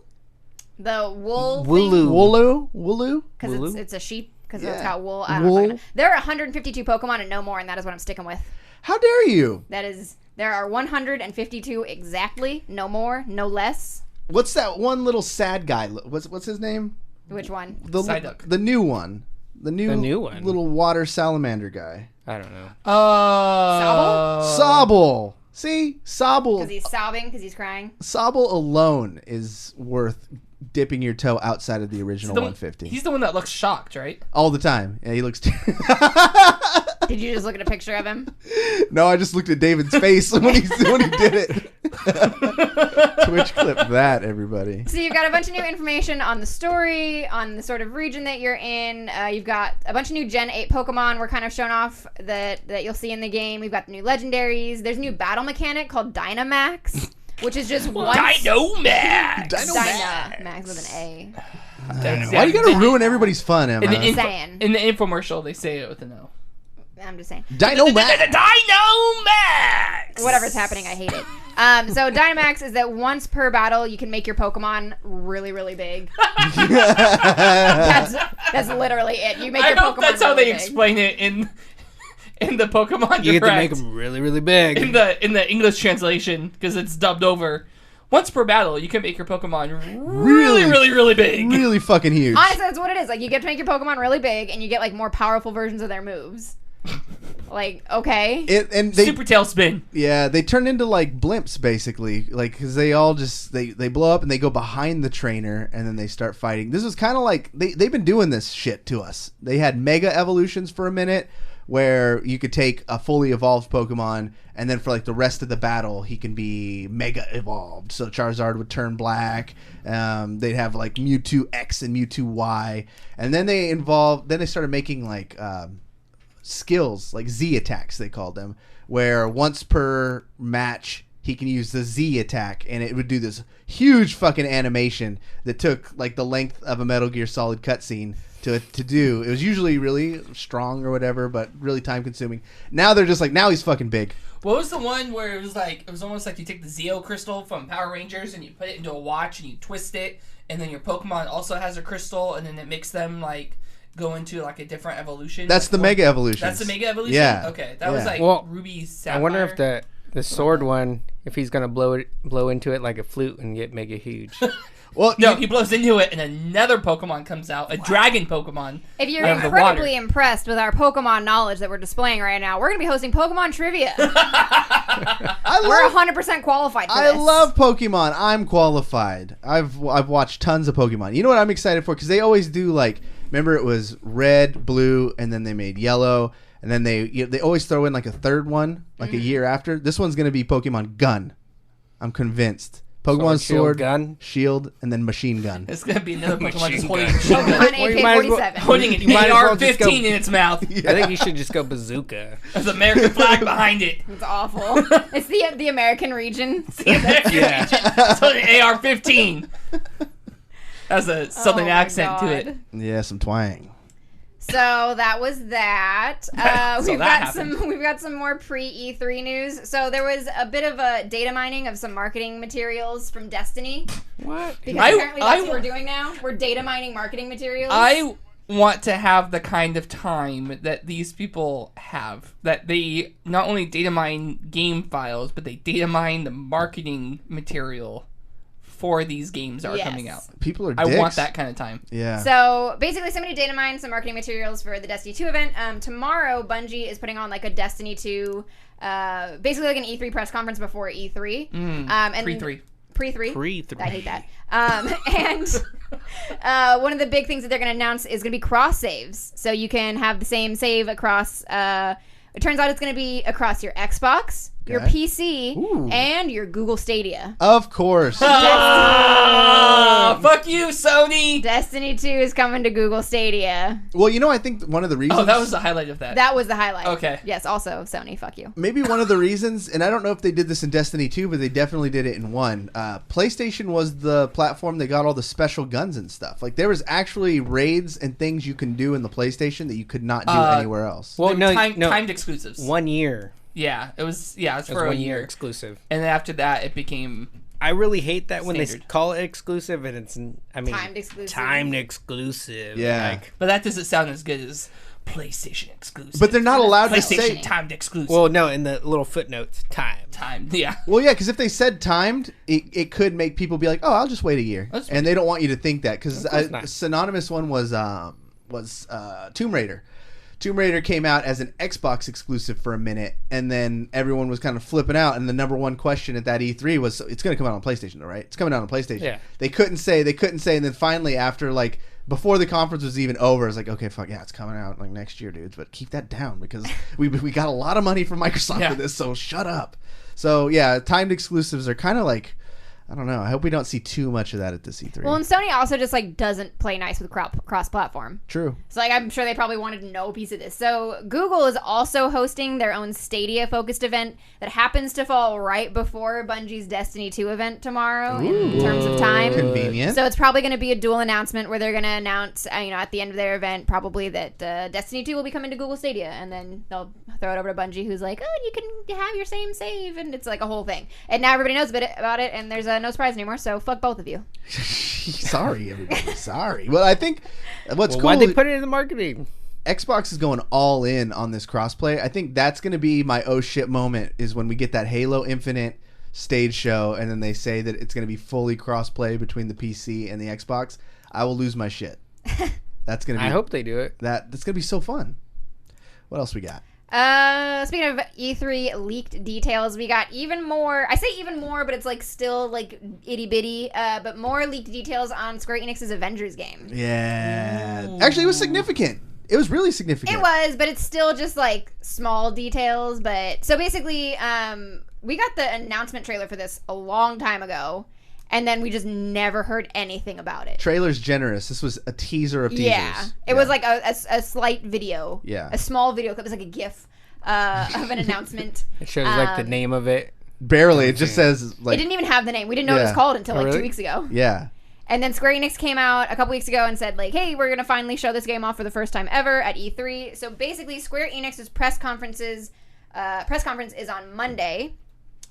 The wool Wooloo. Wooloo? because Wooloo? it's a sheep because Yeah. it's got wool. I don't Wool. fucking know. There are 152 Pokemon and no more, and that is what I'm sticking with. How dare you? That is, there are 152 exactly, no more, no less. What's that one little sad guy? What's his name? Which one? Psyduck. The new one. The new one? little water salamander guy. I don't know. Sobble. See? Sobble. Because he's sobbing because he's crying. Sobble alone is worth dipping your toe outside of the original 150. He's the one that looks shocked, right? All the time. Yeah, he looks... Did you just look at a picture of him? No, I just looked at David's face when he did it. Twitch clip that, everybody. So you've got a bunch of new information on the story, on the sort of region that you're in. You've got a bunch of new Gen 8 Pokemon were kind of shown off that you'll see in the game. We've got the new legendaries. There's a new battle mechanic called Dynamax, which is just one... Dynamax! Dynamax with an A. Why you gotta ruin everybody's fun, Emma? Saying. In the infomercial, they say it with an O. I'm just saying. Dynamax! Dynamax! Whatever's happening, I hate it. So Dynamax is that once per battle, you can make your Pokemon really, really big. That's literally it. You make your I hope Pokemon that's how really they big. explain it in the Pokemon You get to Direct. make them really, really big. in the English translation, because it's dubbed over. Once per battle, you can make your Pokemon really, really, really big. Really fucking huge. Honestly, that's what it is. Like, you get to make your Pokemon really big, and you get, like, more powerful versions of their moves. Like, okay. And they, Super Tailspin. yeah, they turn into like blimps basically, like because they all just they blow up and they go behind the trainer and then they start fighting. This is kind of like they've been doing this shit to us. They had mega evolutions for a minute where you could take a fully evolved Pokemon and then for like the rest of the battle he can be mega evolved. So Charizard would turn black. They'd have like Mewtwo X and Mewtwo Y, and then they started making like skills like Z attacks they called them, where once per match he can use the Z attack and it would do this huge fucking animation that took like the length of a Metal Gear Solid cutscene to do. It was usually really strong or whatever, but really time consuming. Now they're just like, now he's fucking big. What was the one where it was almost like you take the Zeo crystal from Power Rangers and you put it into a watch and you twist it, and then your Pokemon also has a crystal, and then it makes them like go into like a different evolution. That's the mega evolution. That's the mega evolution. Yeah. Okay, that was like Ruby Sapphire. I wonder if the sword one, if he's gonna blow into it like a flute and get mega huge. Well, No, he blows into it, and another Pokemon comes out, a dragon Pokemon. If you're out of the incredibly water. impressed with our Pokemon knowledge that we're displaying right now, we're going to be hosting Pokemon Trivia. We're 100% qualified for this. I love Pokemon. I'm qualified. I've watched tons of Pokemon. You know what I'm excited for? Because they always do like Remember, it was red, blue, and then they made yellow, and then they always throw in like a third one, like a year after. This one's gonna be Pokemon Gun. I'm convinced. Pokemon Sword, Gun, Shield, and then Machine Gun. It's gonna be another Pokemon just holding Pokemon AK-47. Holding an AR-15 in its mouth. I think you should just go Bazooka. There's an American flag behind it. It's awful. It's the American region. Yeah. So the AR-15. Has a southern accent to it. Yeah, some twang. So that was that. We've got some more pre-E3 news. So there was a bit of a data mining of some marketing materials from Destiny. What? Because apparently that's what we're doing now. We're data mining marketing materials. I want to have the kind of time that these people have. That they not only data mine game files, but they data mine the marketing material for these games that are coming out. People are dicks. I want that kind of time. Yeah. So basically somebody data mined some marketing materials for the Destiny 2 event. Tomorrow, Bungie is putting on like a Destiny 2, basically like an E3 press conference before E3. And Pre-3. Pre-3. I hate that. And one of the big things that they're going to announce is going to be cross saves. So you can have the same save across, it turns out it's going to be across your Xbox, your PC, and your Google Stadia. Of course. Fuck you, Sony. Destiny 2 is coming to Google Stadia. Well, you know, I think one of the reasons... Oh, that was the highlight of that. That was the highlight. Okay. Yes, also, Sony, fuck you. Maybe one of the reasons, and I don't know if they did this in Destiny 2, but they definitely did it in 1. PlayStation was the platform that got all the special guns and stuff. Like, there was actually raids and things you can do in the PlayStation that you could not do anywhere else. Well, timed exclusives. 1 year. Yeah, it was for a year exclusive. And then after that, it became... I really hate that when they standard. call it exclusive and it's, timed exclusive. Timed exclusive. Yeah. But that doesn't sound as good as PlayStation exclusive. But they're not allowed to PlayStation say... timed exclusive. Well, no, in the little footnotes, timed, yeah. Well, yeah, because if they said timed, it could make people be like, oh, I'll just wait a year. And they don't want you to think that, because a synonymous one was Tomb Raider. Tomb Raider came out as an Xbox exclusive for a minute, and then everyone was kind of flipping out, and the number one question at that E3 was, it's going to come out on PlayStation, though, right? It's coming out on PlayStation. Yeah. They couldn't say, and then finally, after, like, before the conference was even over, it's like, okay, fuck, yeah, it's coming out, like, next year, dudes, but keep that down, because we got a lot of money from Microsoft for this, so shut up. So, yeah, timed exclusives are kind of like... I don't know. I hope we don't see too much of that at this E3. Well, and Sony also just like doesn't play nice with cross-platform. True. So like I'm sure they probably wanted no piece of this. So Google is also hosting their own Stadia-focused event that happens to fall right before Bungie's Destiny 2 event tomorrow in terms of time. Convenient. So it's probably going to be a dual announcement where they're going to announce, at the end of their event, probably that Destiny 2 will be coming to Google Stadia, and then they'll throw it over to Bungie, who's like, oh, you can have your same save, and it's like a whole thing. And now everybody knows about it, and there's no surprise anymore, so fuck both of you. Sorry, everybody. Sorry. Well, I think what's cool... Why'd they put it in the marketing? Xbox is going all in on this crossplay. I think that's going to be my oh shit moment, is when we get that Halo Infinite stage show, and then they say that it's going to be fully crossplay between the PC and the Xbox. I will lose my shit. That's going to be... I hope they do it. That's going to be so fun. What else we got? Speaking of E3 leaked details, we got even more. I say even more, but it's like still like itty bitty. But more leaked details on Square Enix's Avengers game. Yeah, actually, it was significant. It was really significant. It was, but it's still just like small details. But so basically, we got the announcement trailer for this a long time ago. And then we just never heard anything about it. Trailer's generous. This was a teaser of teasers. Yeah. It was like a slight video. Yeah. A small video clip. It was like a GIF of an announcement. It shows like the name of it. Barely. It just says like... It didn't even have the name. We didn't know what it was called until like 2 weeks ago. Yeah. And then Square Enix came out a couple weeks ago and said like, hey, we're going to finally show this game off for the first time ever at E3. So basically Square Enix's press conference is on Monday.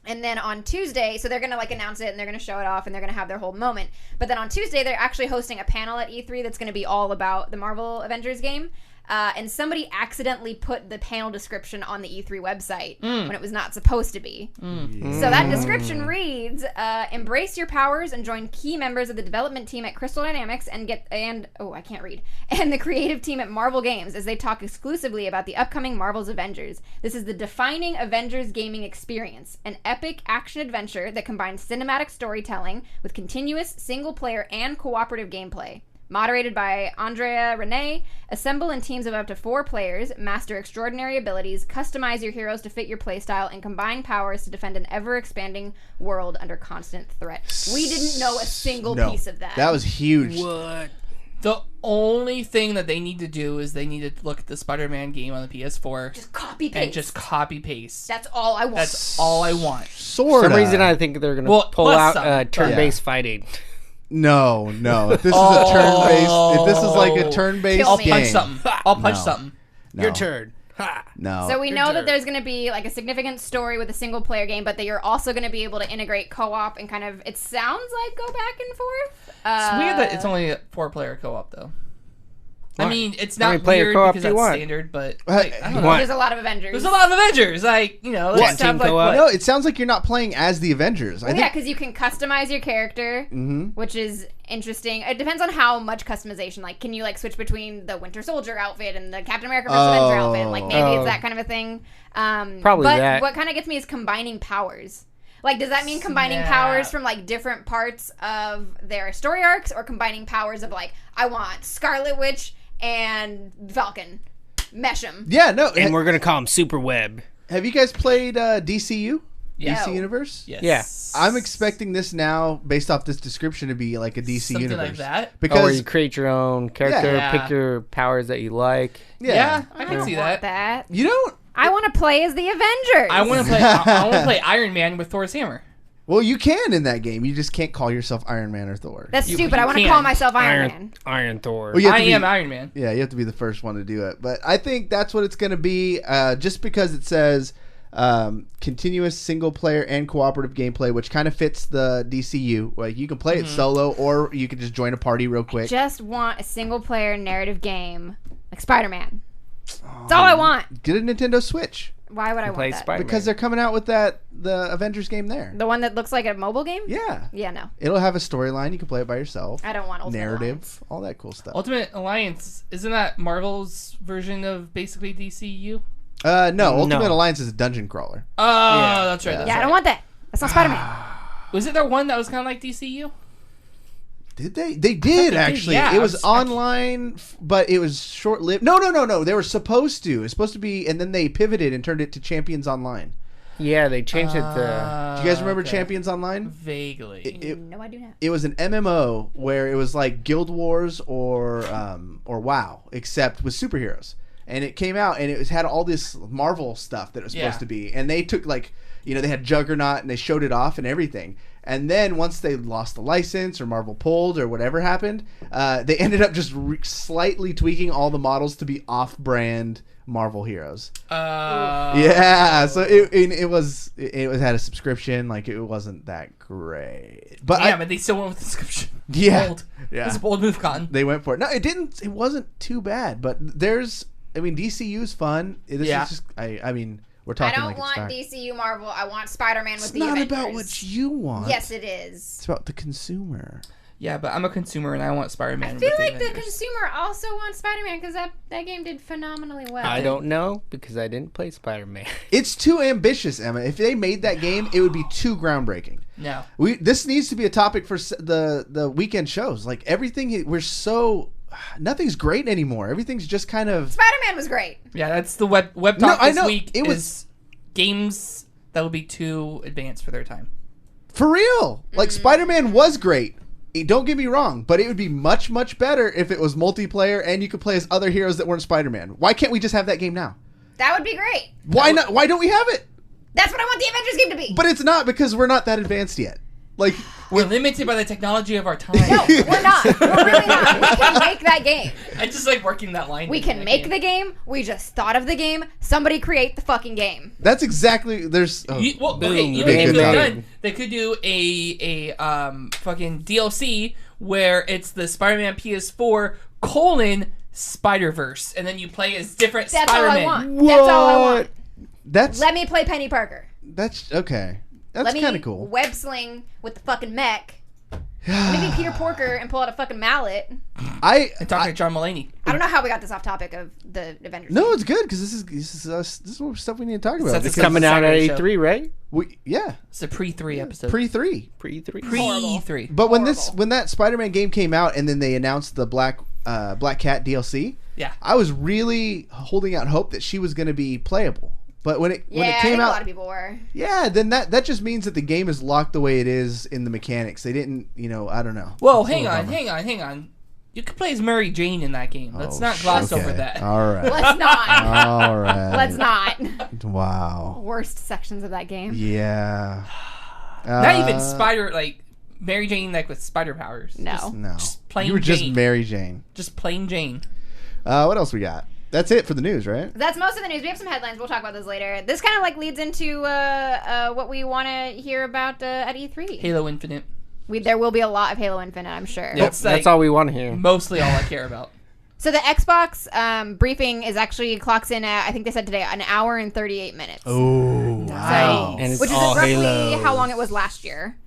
And then on Tuesday, so they're going to like announce it and they're going to show it off and they're going to have their whole moment. But then on Tuesday, they're actually hosting a panel at E3 that's going to be all about the Marvel Avengers game. And somebody accidentally put the panel description on the E3 website when it was not supposed to be. So that description reads, embrace your powers and join key members of the development team at Crystal Dynamics and the creative team at Marvel Games as they talk exclusively about the upcoming Marvel's Avengers. This is the defining Avengers gaming experience, an epic action adventure that combines cinematic storytelling with continuous single-player and cooperative gameplay. Moderated by Andrea Renee, assemble in teams of up to 4 players, master extraordinary abilities, customize your heroes to fit your playstyle, and combine powers to defend an ever-expanding world under constant threat. We didn't know a single piece of that. That was huge. What? The only thing that they need to do is they need to look at the Spider-Man game on the PS4. Just copy-paste. And just copy-paste. That's all I want. That's all I want. Sort For of. some reason, I think they're going to pull out turn-based fighting. No. If this is a turn-based, if this is like a turn-based I'll game, punch something. I'll punch something. No. Your turn. Ha. No. So we know that there's going to be like a significant story with a single-player game, but that you're also going to be able to integrate co-op and kind of. It sounds like go back and forth. It's weird that it's only a 4-player co-op though. I mean, it's not player weird co-op because do you that's want? standard, but Hey, I don't know. There's a lot of Avengers. There's a lot of Avengers. Like, you know, let's have like what? No, it sounds like you're not playing as the Avengers. Yeah, because you can customize your character, which is interesting. It depends on how much customization. Like, can you like switch between the Winter Soldier outfit and the Captain America vs. Avenger outfit? Like, maybe it's that kind of a thing. Probably but that. What kind of gets me is combining powers. Like, does that mean combining powers from, like, different parts of their story arcs, or combining powers of, like, I want Scarlet Witch and Falcon. Mesh them. Yeah, no. And we're going to call him Super Web. Have you guys played DCU? Yeah. DC Universe? Yes. Yeah. I'm expecting this now, based off this description, to be like a DC Something Universe. like that. Because Or you create your own character, Yeah. pick your powers that you like. Yeah, I I can don't see want that. you don't. I want to play as the Avengers. I want to play. I want to play Iron Man with Thor's hammer. Well, you can in that game. You just can't call yourself Iron Man or Thor. That's You- stupid. you I want to can. call myself Iron Man. Iron Thor. Well, you have I to be- am Iron Man. Yeah, you have to be the first one to do it. But I think that's what it's going to be, just because it says continuous single-player and cooperative gameplay, which kind of fits the DCU. Like, you can play it solo, or you can just join a party real quick. Just want a single-player narrative game like Spider-Man. That's all I want. Get a Nintendo Switch. Why would I play want that? Spider-Man. Because they're coming out with the Avengers game there. The one that looks like a mobile game? Yeah. Yeah, no. It'll have a storyline. You can play it by yourself. I don't want Ultimate narrative, Alliance. all that cool stuff. Ultimate Alliance, isn't that Marvel's version of basically DCU? No, Ultimate No. Alliance is a dungeon crawler. Oh, that's right. That's Yeah, I right. don't want that. That's not Spider-Man. Was it there one that was kind of like DCU? Did they? They did, actually. yeah. It was online, but it was short-lived. No. They were supposed to. It was supposed to be, and then they pivoted and turned it to Champions Online. Yeah, they changed it to... Do you guys remember Champions Online? Vaguely. No, I do not. It was an MMO where it was like Guild Wars or WoW, except with superheroes. And it came out, and it had all this Marvel stuff that it was supposed to be. And they took, like, they had Juggernaut, and they showed it off and everything. And then once they lost the license, or Marvel pulled, or whatever happened, they ended up just slightly tweaking all the models to be off-brand Marvel heroes. Yeah, so it had a subscription. Like, it wasn't that great. But Yeah, but they still went with the description. Yeah. Bold. Yeah. It's a bold move, Cotton. They went for it. No, it didn't. It wasn't too bad. But DCU's fun. This is just. I mean, we're I talking don't like want it's DCU Marvel. I want Spider-Man with It's the not Avengers. about what you want. Yes, it is. It's about the consumer. Yeah, but I'm a consumer and I want Spider-Man. I feel with like the Avengers. consumer also wants Spider-Man because that game did phenomenally well. I don't know, because I didn't play Spider-Man. It's too ambitious, Emma. If they made that game, it would be too groundbreaking. No. This needs to be a topic for the weekend shows. Like, everything, nothing's great anymore. Everything's just kind of. Spider-Man was great. Yeah, that's the web talk No, I this know. week. It was- is games that would be too advanced for their time. For real. Like, Spider-Man was great. Don't get me wrong, but it would be much, much better if it was multiplayer and you could play as other heroes that weren't Spider-Man. Why can't we just have that game now? That would be great. Why not? Why don't we have it? That's what I want the Avengers game to be. But it's not, because we're not that advanced yet. Like, We're limited by the technology of our time. No, we're not. We're really not. We can make that game. I just like working that line. We can make the game. We just thought of the game. Somebody create the fucking game. that's exactly. There's. Okay, even They if could they're do- done, they could do a fucking DLC where it's the Spider-Man PS4 Spider-Verse, and then you play as different That's Spider-Man. all I want. That's all I want. That's. Let me play Penny Parker. That's okay. That's Let me kind of cool. web sling with the fucking mech. Let me be Peter Porker and pull out a fucking mallet. And talking to John Mulaney. I don't know how we got this off topic of the Avengers. No, it's good, because this is stuff we need to talk about. That's It's because- coming out at Saturday show. E3, right? It's the pre-3 episode. Pre-3. Pre-3. But when that Spider-Man game came out and then they announced the Black Cat DLC, I was really holding out hope that she was going to be playable. But when it came out, a lot of people were. Yeah, then that just means that the game is locked the way it is in the mechanics. They didn't, I don't know. Well, hang on. You could play as Mary Jane in that game. Let's not gloss over that. All right. Let's not. All right. Let's not. Wow. Worst sections of that game. Yeah. Not even Mary Jane with spider powers. No. Just plain You were just Jane. Mary Jane. Just plain Jane. What else we got? That's it for the news, right? That's most of the news. We have some headlines. We'll talk about those later. This kind of leads into what we want to hear about at E3. Halo Infinite. There will be a lot of Halo Infinite, I'm sure. Yep, that's all we want to hear. Mostly all I care about. So the Xbox briefing clocks in at, I think they said today, 1 hour and 38 minutes. Oh, wow. And it's which is all roughly Halo. how long it was last year.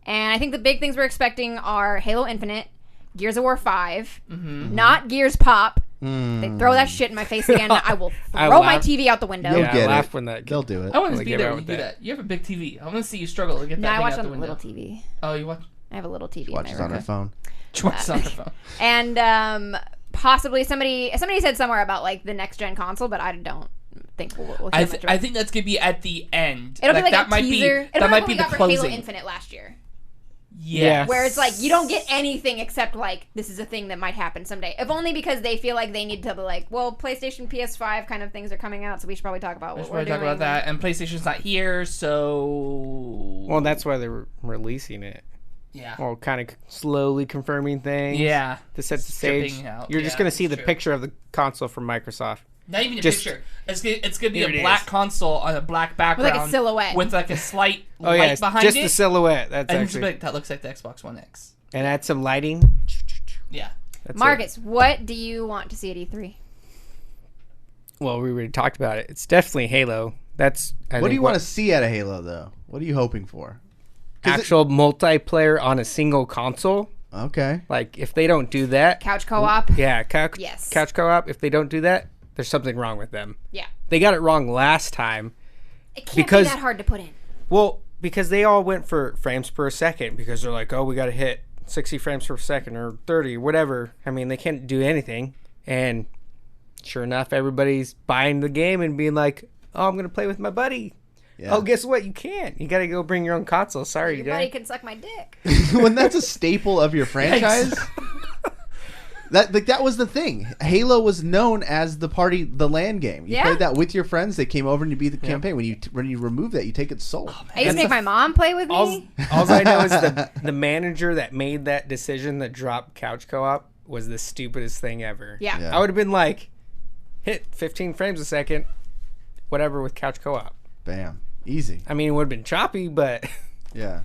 And I think the big things we're expecting are Halo Infinite, Gears of War 5, not Gears Pop. They throw that shit in my face again, I will throw my TV out the window. You'll Yeah, get laugh it. when that. They'll do it. I want to be there when you do that. You have a big TV. I want to see you struggle to get No, that I thing watch out on the the window. little TV. Oh, you watch? I have a little TV. Watches on her phone. She watches on her phone. And possibly somebody said somewhere about the next gen console, but I don't think we'll hear I much about it. think that's gonna be at the end. It'll be that a might teaser. That might be the for closing. Halo Infinite last year. Yeah. Where it's you don't get anything except this is a thing that might happen someday. If only because they feel like they need to be PlayStation, PS5 kind of things are coming out, so we should probably talk about what we're doing. Talk about that. And PlayStation's not here, so. Well, that's why they're releasing it. Yeah. Well, kind of slowly confirming things. Yeah. To set the Stripping stage. out. You're just going to see the true. picture of the console from Microsoft. Not even a Just- picture. It's gonna be Here a it black is. console on a black background a silhouette. with a slight Oh, light yeah. behind Just it. the silhouette. That's And it's actually. that looks like the Xbox One X. And add some lighting. Yeah. That's Marcus, what do you want to see at E3? Well, we already talked about it. It's definitely Halo. What What do you want to see out of Halo, though? What are you hoping for? Actual multiplayer on a single console. Okay. If they don't do that, Couch co-op? yeah, couch Yes. co-op. If they don't do that, there's something wrong with them. Yeah. They got it wrong last time. It can't Because- be that hard to put in. Well, because they all went for frames per second because they're like, oh, we got to hit 60 frames per second or 30, whatever. I mean, they can't do anything. And sure enough, everybody's buying the game and being like, oh, I'm going to play with my buddy. Yeah. Oh, guess what? You can't. You got to go bring your own console. Sorry, Your guy. buddy can suck my dick. When that's a staple of your franchise. That was the thing. Halo was known as the LAN game. You played that with your friends. They came over and you beat the campaign. When you remove that, you take its soul. I used to make my mom play with me. All I know is the manager that made that decision that dropped couch co-op was the stupidest thing ever. Yeah. I would have been like, hit 15 frames a second, whatever with couch co-op. Bam. Easy. I mean, it would have been choppy, but Yeah.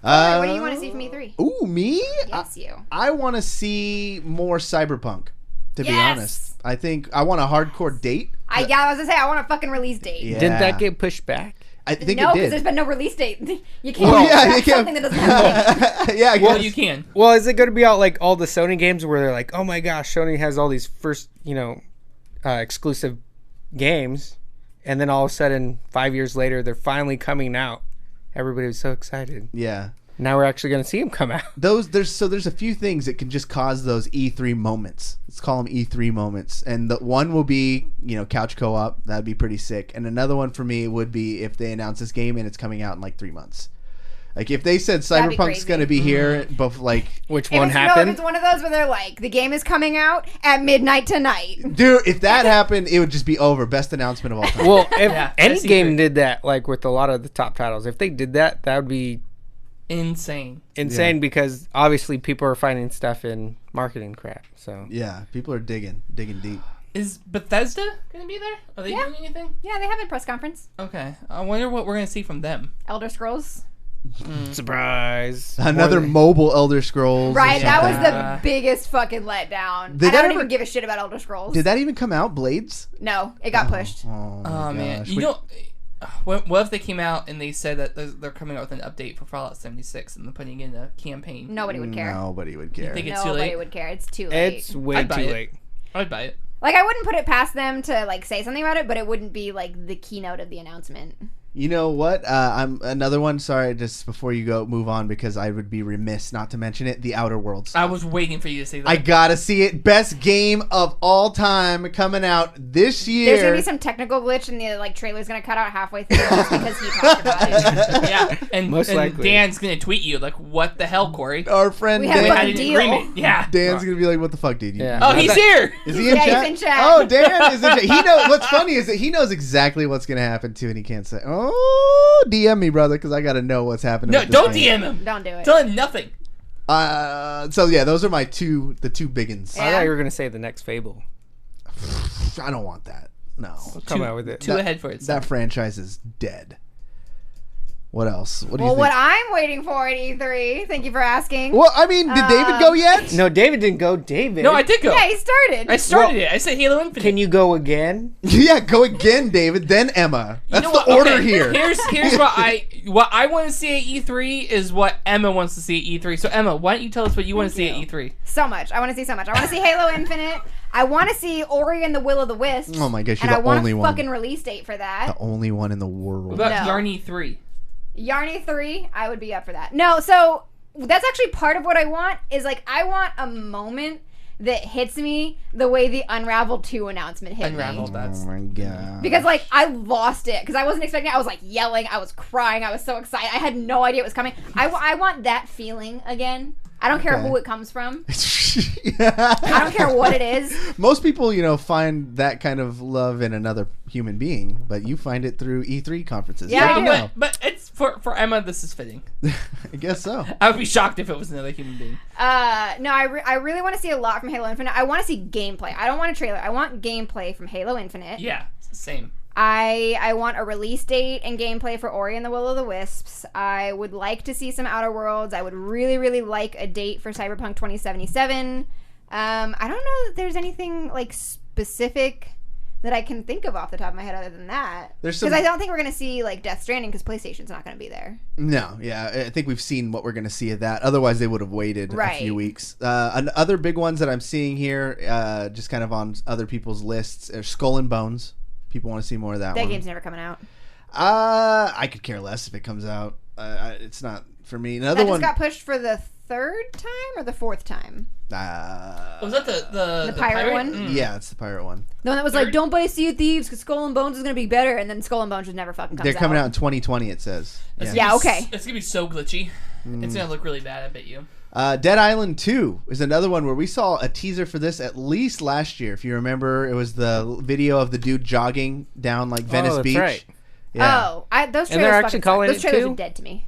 What do you want to see from E3? Ooh, me? Yes, you. I want to see more Cyberpunk, to be Yes! honest. I think I want a hardcore date. I was gonna say I want a fucking release date. Yeah. didn't that get pushed back? I think No, it because did. there's been no release date. You can't Well, yeah, scrap you can't- something that doesn't have a date. Yeah, I Well, guess. you can. Well, is it going to be all all the Sony games where they're like, oh my gosh, Sony has all these first, exclusive games, and then all of a sudden, 5 years later, they're finally coming out. Everybody was so excited. Yeah. Now we're actually going to see them come out. There's a few things that can just cause those E3 moments. Let's call them E3 moments. And the one will be, couch co-op. That'd be pretty sick. And another one for me would be if they announce this game and it's coming out in 3 months. If they said That'd be Cyberpunk's crazy. going to be here, but Which If one it's, happened? if it's one of those where they're like, the game is coming out at midnight tonight. dude, if that happened, it would just be over. Best announcement of all time. Well, if Yeah, any that's game secret. did that, with a lot of the top titles, if they did that, that would be Insane. insane because obviously people are finding stuff in marketing crap. So Yeah, people are digging deep. Is Bethesda going to be there? Are they doing anything? Yeah, they have a press conference. Okay. I wonder what we're going to see from them. Elder Scrolls. surprise, Another mobile Elder Scrolls. or Right, that was something. Yeah. the biggest fucking letdown. Did I that don't ever- even give a shit about Elder Scrolls. Did that even come out, Blades? No, it got pushed. Oh, my Oh, man. gosh. What if they came out and they said that they're coming out with an update for Fallout 76 and they're putting in a campaign? Nobody would care. Nobody would care. think it's too Nobody late? would care. It's too late. it's way I'd buy too it. late. I'd buy it. I wouldn't put it past them to say something about it, but it wouldn't be the keynote of the announcement. You know what? I'm another one. Sorry, just before you move on, because I would be remiss not to mention it. The Outer Worlds. I was waiting for you to say that. I gotta see it. Best game of all time coming out this year. There's gonna be some technical glitch, and the trailer's gonna cut out halfway through just because he talked about it. Yeah, and Most likely. Dan's gonna tweet you like, "What the hell, Corey? Our friend We had Dan. a had an deal. agreement." Yeah. Dan's gonna be like, "What the fuck, dude?" Yeah. Oh, he's here. Is he in Yeah, chat? he's in chat. Oh, Dan is in chat. He knows. What's funny is that he knows exactly what's gonna happen too, and he can't say. Oh, DM me, brother, because I gotta know what's happening. No, with this don't game. DM him. Don't do it. Tell him nothing. So yeah, those are my two biggins. Yeah. I thought you were gonna say the next Fable. I don't want that. No, Come out with it. Too ahead for it. that franchise is dead. What else? What do Well, you what think? I'm waiting for at E3. Thank you for asking. Well, I mean, did David go yet? No, David didn't go. David. No, I did go. Yeah, he started. I started it. I said Halo Infinite. Can you go again? Yeah, go again, David. Then Emma. That's know the what? order Okay, here. Here's what I want to see at E3 is what Emma wants to see at E3. So Emma, why don't you tell us what you want to see at E3? So much. I want to see so much. I want to see Halo Infinite. I want to see Ori and the Will of the Wisps. Oh my gosh, and you're I the want only a one. fucking release date for that. The only one in the What world. about No. Yarny 3? Yarny 3, I would be up for that. No, so that's actually part of what I want is I want a moment that hits me the way the Unravel 2 announcement hit Unravel, me. that's... Oh my god. Because I lost it because I wasn't expecting it. I was yelling, I was crying, I was so excited. I had no idea it was coming. I want that feeling again. I don't care Okay. who it comes from. I don't care what it is. Most people, find that kind of love in another human being, but you find it through E3 conferences. Yeah, There I you do. go. But it's for Emma, this is fitting. I guess so. I would be shocked if it was another human being. No, I really want to see a lot from Halo Infinite. I want to see gameplay. I don't want a trailer. I want gameplay from Halo Infinite. Yeah, same. I want a release date and gameplay for Ori and the Will of the Wisps. I would like to see some Outer Worlds. I would really, really like a date for Cyberpunk 2077. I don't know that there's anything specific that I can think of off the top of my head other than that. Because I don't think we're going to see Death Stranding because PlayStation's not going to be there. No, yeah, I think we've seen what we're going to see of that. Otherwise, they would have waited a Right. few weeks. Other big ones that I'm seeing here, just kind of on other people's lists, are Skull and Bones. People want to see more of that one. That game's never coming out. I could care less if it comes out. It's not for me. Another That just one. got pushed for the third time or the fourth time? Was that the pirate one? Mm. Yeah, it's the pirate one. The one that was don't buy Sea of Thieves because Skull and Bones is going to be better, and then Skull and Bones just never fucking comes out. They're coming out in 2020. It says. Yeah, okay. It's gonna be so glitchy. It's gonna look really bad. I bet you. Dead Island 2 is another one where we saw a teaser for this at least last year. If you remember, it was the video of the dude jogging down Venice that's Beach. right. Yeah. Those trailers, And they're actually fucking suck. calling Those it trailers two? are dead to me.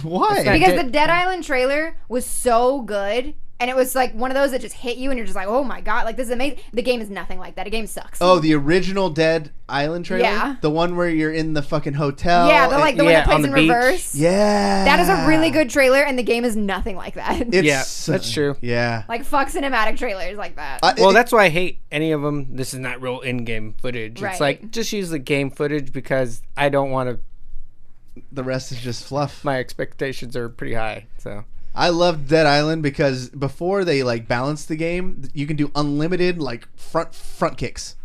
Why? not- Because Dead- the Dead Island trailer was so good, and it was one of those that just hit you, and you're just oh my god, this is amazing. The game is nothing like that. The game sucks. Oh, the original Dead Island trailer? Yeah. The one where you're in the fucking hotel. yeah, the one that plays on the in beach. reverse. Yeah. That is a really good trailer, and the game is nothing like that. Yeah, that's true. Yeah. Fuck cinematic trailers like that. Well, that's why I hate any of them. This is not real in-game footage. Right. It's just use the game footage because I don't want to. the rest is just fluff. My expectations are pretty high, so. I loved Dead Island because before they balanced the game, you can do unlimited front kicks.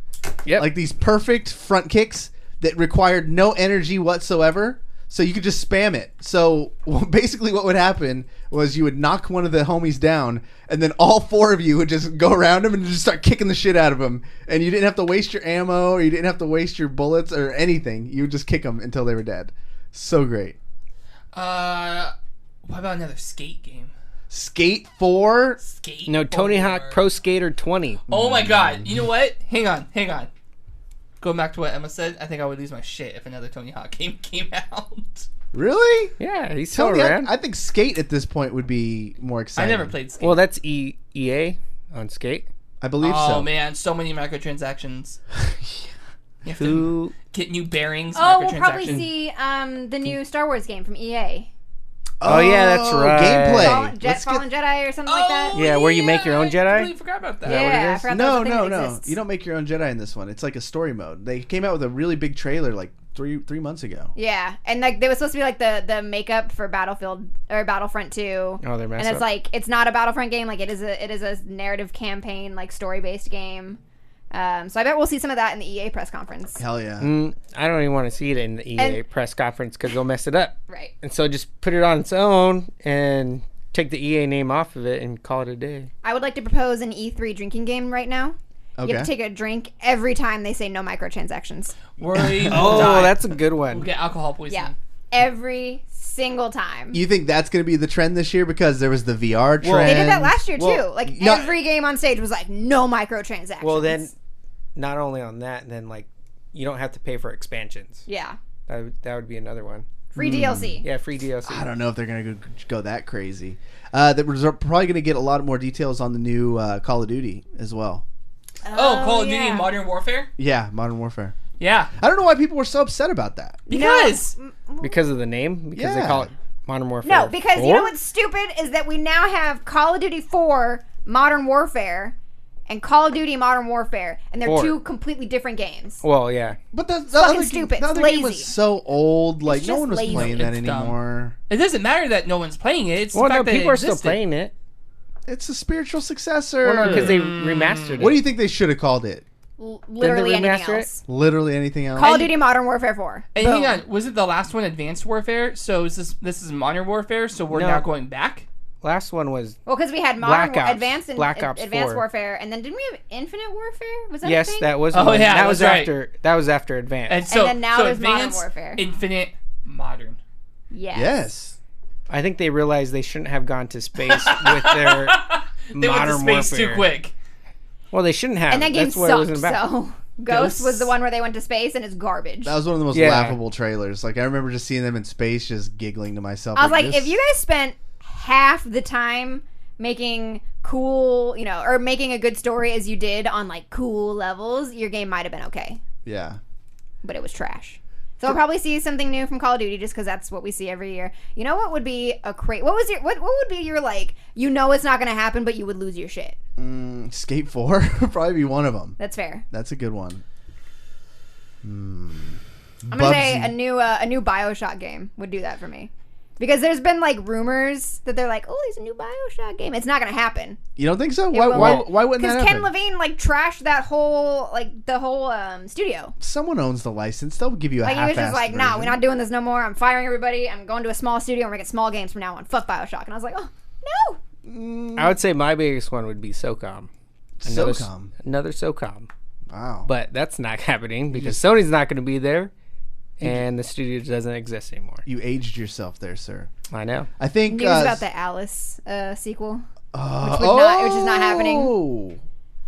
Yep. These perfect front kicks that required no energy whatsoever. So you could just spam it. So basically what would happen was you would knock one of the homies down, and then all four of you would just go around him and just start kicking the shit out of him. And you didn't have to waste your ammo, or you didn't have to waste your bullets or anything. You would just kick them until they were dead. So great. What about another skate game? Skate 4? Skate. No, Tony 4. Hawk Pro Skater 20. Oh my god! You know what? Hang on. Going back to what Emma said, I think I would lose my shit if another Tony Hawk game came out. Really? Yeah, he's still Tony, around. I think Skate at this point would be more I exciting. never played Skate. Well, that's EA on Skate. I believe so. Oh man, so many microtransactions. You have to Who? get new bearings. Oh, we'll probably microtransactions. see the new Star Wars game from EA. Oh, yeah, that's right. Gameplay. Fallen Jedi or something like that. Yeah, where you make your own I Jedi? completely forgot about that. Yeah. what it Yeah, I is? forgot that was a thing that No. exists. You don't make your own Jedi in this one. It's like a story mode. They came out with a really big trailer three months ago. Yeah, and they was supposed to be the makeup for Battlefield or Battlefront 2. Oh, they're And messing it's up. it's not a Battlefront game. It is a narrative campaign, story based game. So I bet we'll see some of that in the EA press conference. Hell yeah. I don't even want to see it in the EA press conference because they'll mess it up. Right. And so just put it on its own and take the EA name off of it and call it a day. I would like to propose an E3 drinking game right now. Okay. You have to take a drink every time they say no microtransactions. That's a good one. We'll get alcohol poisoning. Yeah. Every single time. You think that's going to be the trend this year because there was the VR trend? They did that last year too. Well, like every game on stage was like no microtransactions. Well, then, not only on that, and then like you don't have to pay for expansions. Yeah. That would be another one. Free DLC. Yeah, free DLC. I don't know if they're going to go that crazy. We're probably going to get a lot more details on the new Call of Duty as well. Call of Duty Modern Warfare? Yeah, Modern Warfare. Yeah. I don't know why people were so upset about that. Because of the name? Because they call it Modern Warfare. No, because 4? you know what's stupid is that we now have Call of Duty 4 Modern Warfare and Call of Duty Modern Warfare, and they're 2 completely different games. Well, yeah. But the fucking other stupid. The other It's game was lazy. so old. Like, no just one was lazy. playing that It's dumb. anymore. it doesn't matter that no one's playing it. It's the Well, no, fact that people it are still existed. playing it. It's a spiritual successor. Well, no, because they remastered it. What do you think they should have called it? Literally Didn't they anything remaster it? else. Literally anything else? Call of Duty Modern Warfare 4. And Boom. hang on, was it the last one Advanced Warfare? So is this is Modern Warfare, so we're No. now going back? Last one was... Well, because we had Modern Black Ops. Advanced and Black Ops Advanced 4. Warfare, and then didn't we have Infinite Warfare? Was that a Yes, thing? that was Oh, one. yeah, that was that's right. after. That was after Advanced. And so, then now so there's Modern Advanced, Warfare. Infinite, Modern. Yes. Yes. I think they realized they shouldn't have gone to space with their They went to Modern space Warfare. too quick. Well, they shouldn't have. And that game That's what it sucked, wasn't about. so... Ghost was the one where they went to space, and it's garbage. That was one of the most Yeah. laughable trailers. Like, I remember just seeing them in space, just giggling to myself. I was like, this- if you guys spent half the time making cool, or making a good story as you did on, like, cool levels, your game might have been okay. Yeah. But it was trash. So we'll probably see something new from Call of Duty just because that's what we see every year. You know what would be a what would be your, like, it's not going to happen, but you would lose your shit? Skate 4 would probably be one of them. That's fair. That's a good one. I'm going to say a new BioShock game would do that for me. Because there's been, like, rumors that they're like, oh, there's a new BioShock game. It's not going to happen. You don't think so? It Why won't. wouldn't that Because happen? Ken Levine, like, trashed that whole, the whole studio. Someone owns the license. They'll give you a Like, he half-assed was just like, version. nah, we're not doing this no more. I'm firing everybody. I'm going to a small studio. And we're making small games from now on. Fuck BioShock. And I was like, oh, no. I would say my biggest one would be SOCOM. SOCOM. Another SOCOM. Wow. But that's not happening because Sony's not going to be there. And the studio doesn't exist anymore. You aged yourself there, sir. I know. I think News about the Alice sequel. which is not happening.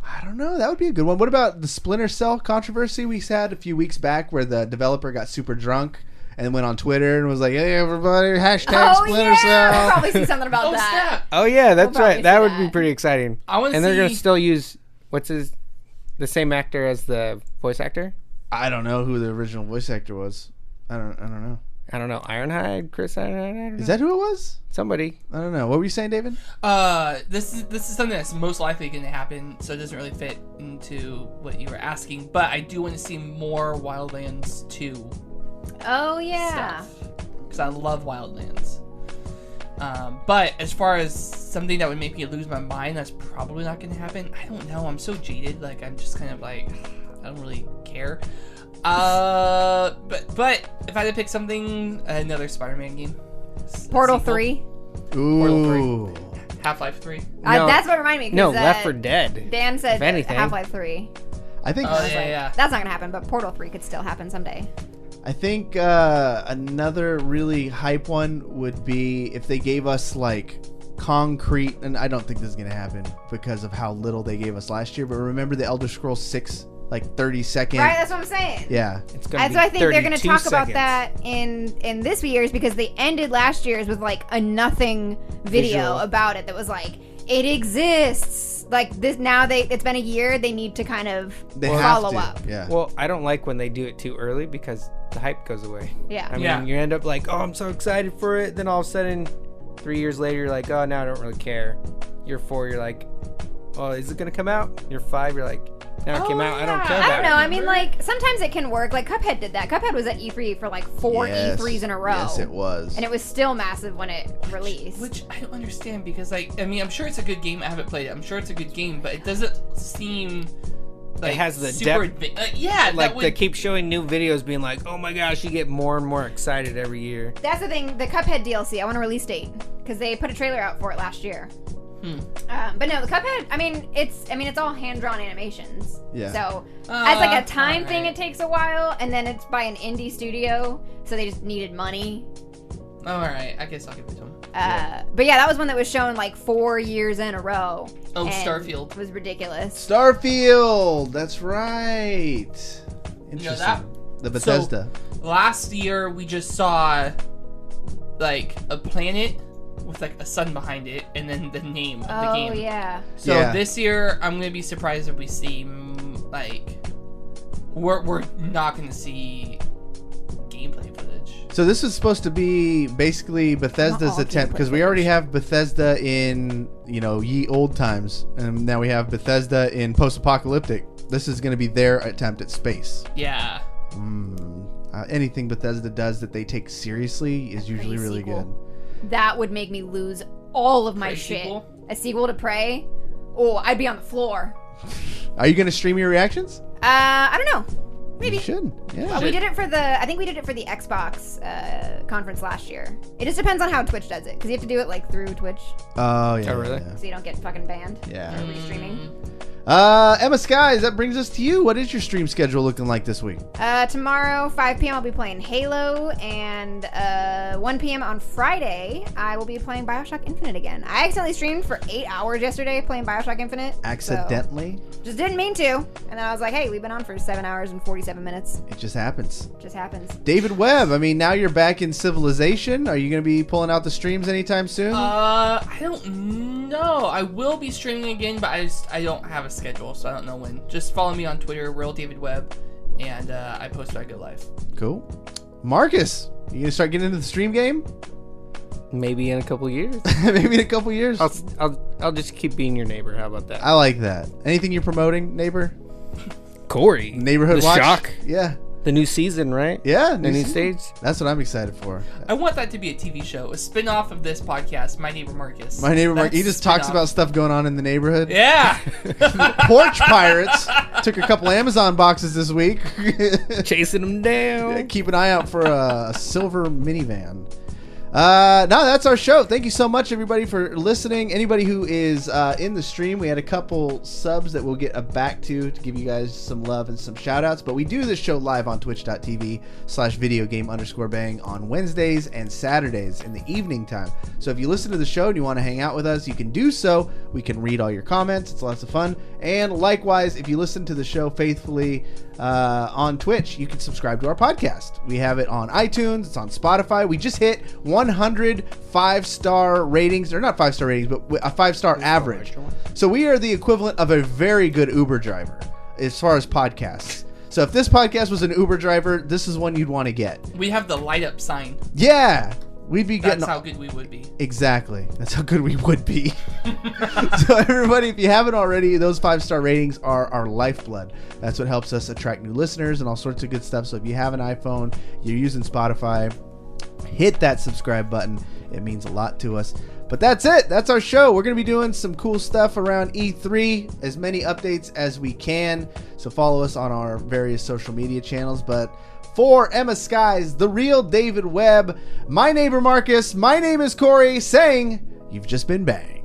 I don't know. That would be a good one. What about the Splinter Cell controversy we had a few weeks back where the developer got super drunk and then went on Twitter and was like, hey, everybody, hashtag Splinter We'll Cell. probably see something about that. Snap. Oh, yeah, that's We'll probably right. That see would that. be pretty exciting. I want to And they're going see. to still use, the same actor as the voice actor? I don't know who the original voice actor was. I don't know. I don't know. Ironhide? Chris Ironhide? I don't know. Is that who it was? Somebody. I don't know. What were you saying, David? This is something that's most likely going to happen, so it doesn't really fit into what you were asking. But I do want to see more Wildlands 2 Oh, yeah. stuff because I love Wildlands. But as far as something that would make me lose my mind, that's probably not going to happen. I don't know. I'm so jaded. Like, I'm just kind of like, I don't really care. But if I had to pick something, another Spider-Man game. Portal Sequel. 3. Ooh. Half-Life 3. No. That's what reminded me. 'cause, No, Left 4 Dead. Dan said If anything. Half-Life 3. I think Oh, yeah. That's not going to happen, but Portal 3 could still happen someday. I think another really hype one would be if they gave us like concrete, and I don't think this is gonna happen because of how little they gave us last year. But remember the Elder Scrolls 6, like 30-second. Right, that's what I'm saying. Yeah. It's gonna And be so I think they're going to 32 talk about seconds. that in this year's because they ended last year's with like a nothing video Visual. about it that was like it exists. Like this now it's been a year. They need to kind of They follow have to. up. Yeah. Well, I don't like when they do it too early because the hype goes away. Yeah. I mean, Yeah. you end up like, oh, I'm so excited for it. Then all of a sudden, 3 years later, you're like, oh, now I don't really care. Year 4, you're like, oh, is it going to come out? Year 5, you're like, now it came out. I don't care I about don't know. it. I mean, like sometimes it can work. Like Cuphead did that. Cuphead was at E3 for like 4 Yes. E3s in a row. Yes, it was. And it was still massive when it released. Which I don't understand because, like, I mean, I'm sure it's a good game. I haven't played it. I'm sure it's a good game, but it doesn't seem Like, it has the super depth. yeah, Like they keep showing new videos, being like, "Oh my gosh!" You get more and more excited every year. That's the thing. The Cuphead DLC. I want a release date because they put a trailer out for it last year. But no, the Cuphead. I mean, it's all hand-drawn animations. Yeah. So as like a time thing, it takes a while, and then it's by an indie studio, so they just needed money. Oh, all right. I guess I'll give it to him. But yeah, that was one that was shown like 4 years in a row. Oh, Starfield. It was ridiculous. Starfield. That's right. Interesting. You know that? The Bethesda. So, last year we just saw like a planet with like a sun behind it, and then the name of the game. Oh yeah. So this year I'm gonna be surprised if we see like we're not gonna see gameplay footage. So this is supposed to be basically Bethesda's attempt, because we already have Bethesda in, ye old times, and now we have Bethesda in post-apocalyptic. This is going to be their attempt at space. Yeah. Anything Bethesda does that they take seriously is usually really good. That would make me lose all of my shit. Sequel? A sequel to Prey? Oh, I'd be on the floor. Are you going to stream your reactions? I don't know. Maybe. You should. Yeah. We did it for I think we did it for the Xbox conference last year. It just depends on how Twitch does it, because you have to do it like through Twitch, Oh, yeah. Oh, really? Yeah. so you don't get fucking banned. Yeah. Everybody's streaming. EmmaSkies, that brings us to you. What is your stream schedule looking like this week? Tomorrow, 5 p.m. I'll be playing Halo, and 1 p.m. on Friday, I will be playing Bioshock Infinite again. I accidentally streamed for 8 hours yesterday playing Bioshock Infinite. Accidentally? So just didn't mean to. And then I was like, hey, we've been on for 7 hours and 47 minutes. It just happens. Just happens. David Webb, now you're back in Civilization. Are you going to be pulling out the streams anytime soon? I don't know. I will be streaming again, but I don't have a schedule, so I don't know when. Just follow me on Twitter, Real David Webb, and I post when I go live. Cool. Marcus, you gonna start getting into the stream game? Maybe in a couple years. Maybe in a couple years. I'll just keep being your neighbor. How about that? I like that. Anything you're promoting, neighbor? Cory, Neighborhood the Watch? Shock. Yeah. The new season, right? Yeah. The new season. stage. That's what I'm excited for. I want that to be a TV show, a spin-off of this podcast, My Neighbor Marcus. My neighbor Mark, That's he just talks spin-off. about stuff going on in the neighborhood. Yeah. Porch Pirates took a couple Amazon boxes this week. Chasing them down. Keep an eye out for a silver minivan. No, that's our show. Thank you so much, everybody, for listening. Anybody who is in the stream, we had a couple subs that we'll get back to give you guys some love and some shout outs. But we do this show live on twitch.tv/videogame_bang on Wednesdays and Saturdays in the evening time. So if you listen to the show and you want to hang out with us, you can do so. We can read all your comments. It's lots of fun. And likewise, if you listen to the show faithfully on Twitch, you can subscribe to our podcast. We have it on iTunes. It's on Spotify. We just hit 100 5-star ratings. Or not 5-star ratings, but a 5-star average. So we are the equivalent of a very good Uber driver as far as podcasts. So if this podcast was an Uber driver, this is one you'd want to get. We have the light up sign. Yeah. We'd be getting... That's how good we would be. Exactly. That's how good we would be. So everybody, if you haven't already, those 5-star ratings are our lifeblood. That's what helps us attract new listeners and all sorts of good stuff. So if you have an iPhone, you're using Spotify, hit that subscribe button. It means a lot to us. But that's it. That's our show. We're going to be doing some cool stuff around E3, as many updates as we can. So follow us on our various social media channels. But for EmmaSkies, the real David Webb, my neighbor Marcus, my name is Cory, saying you've just been banged.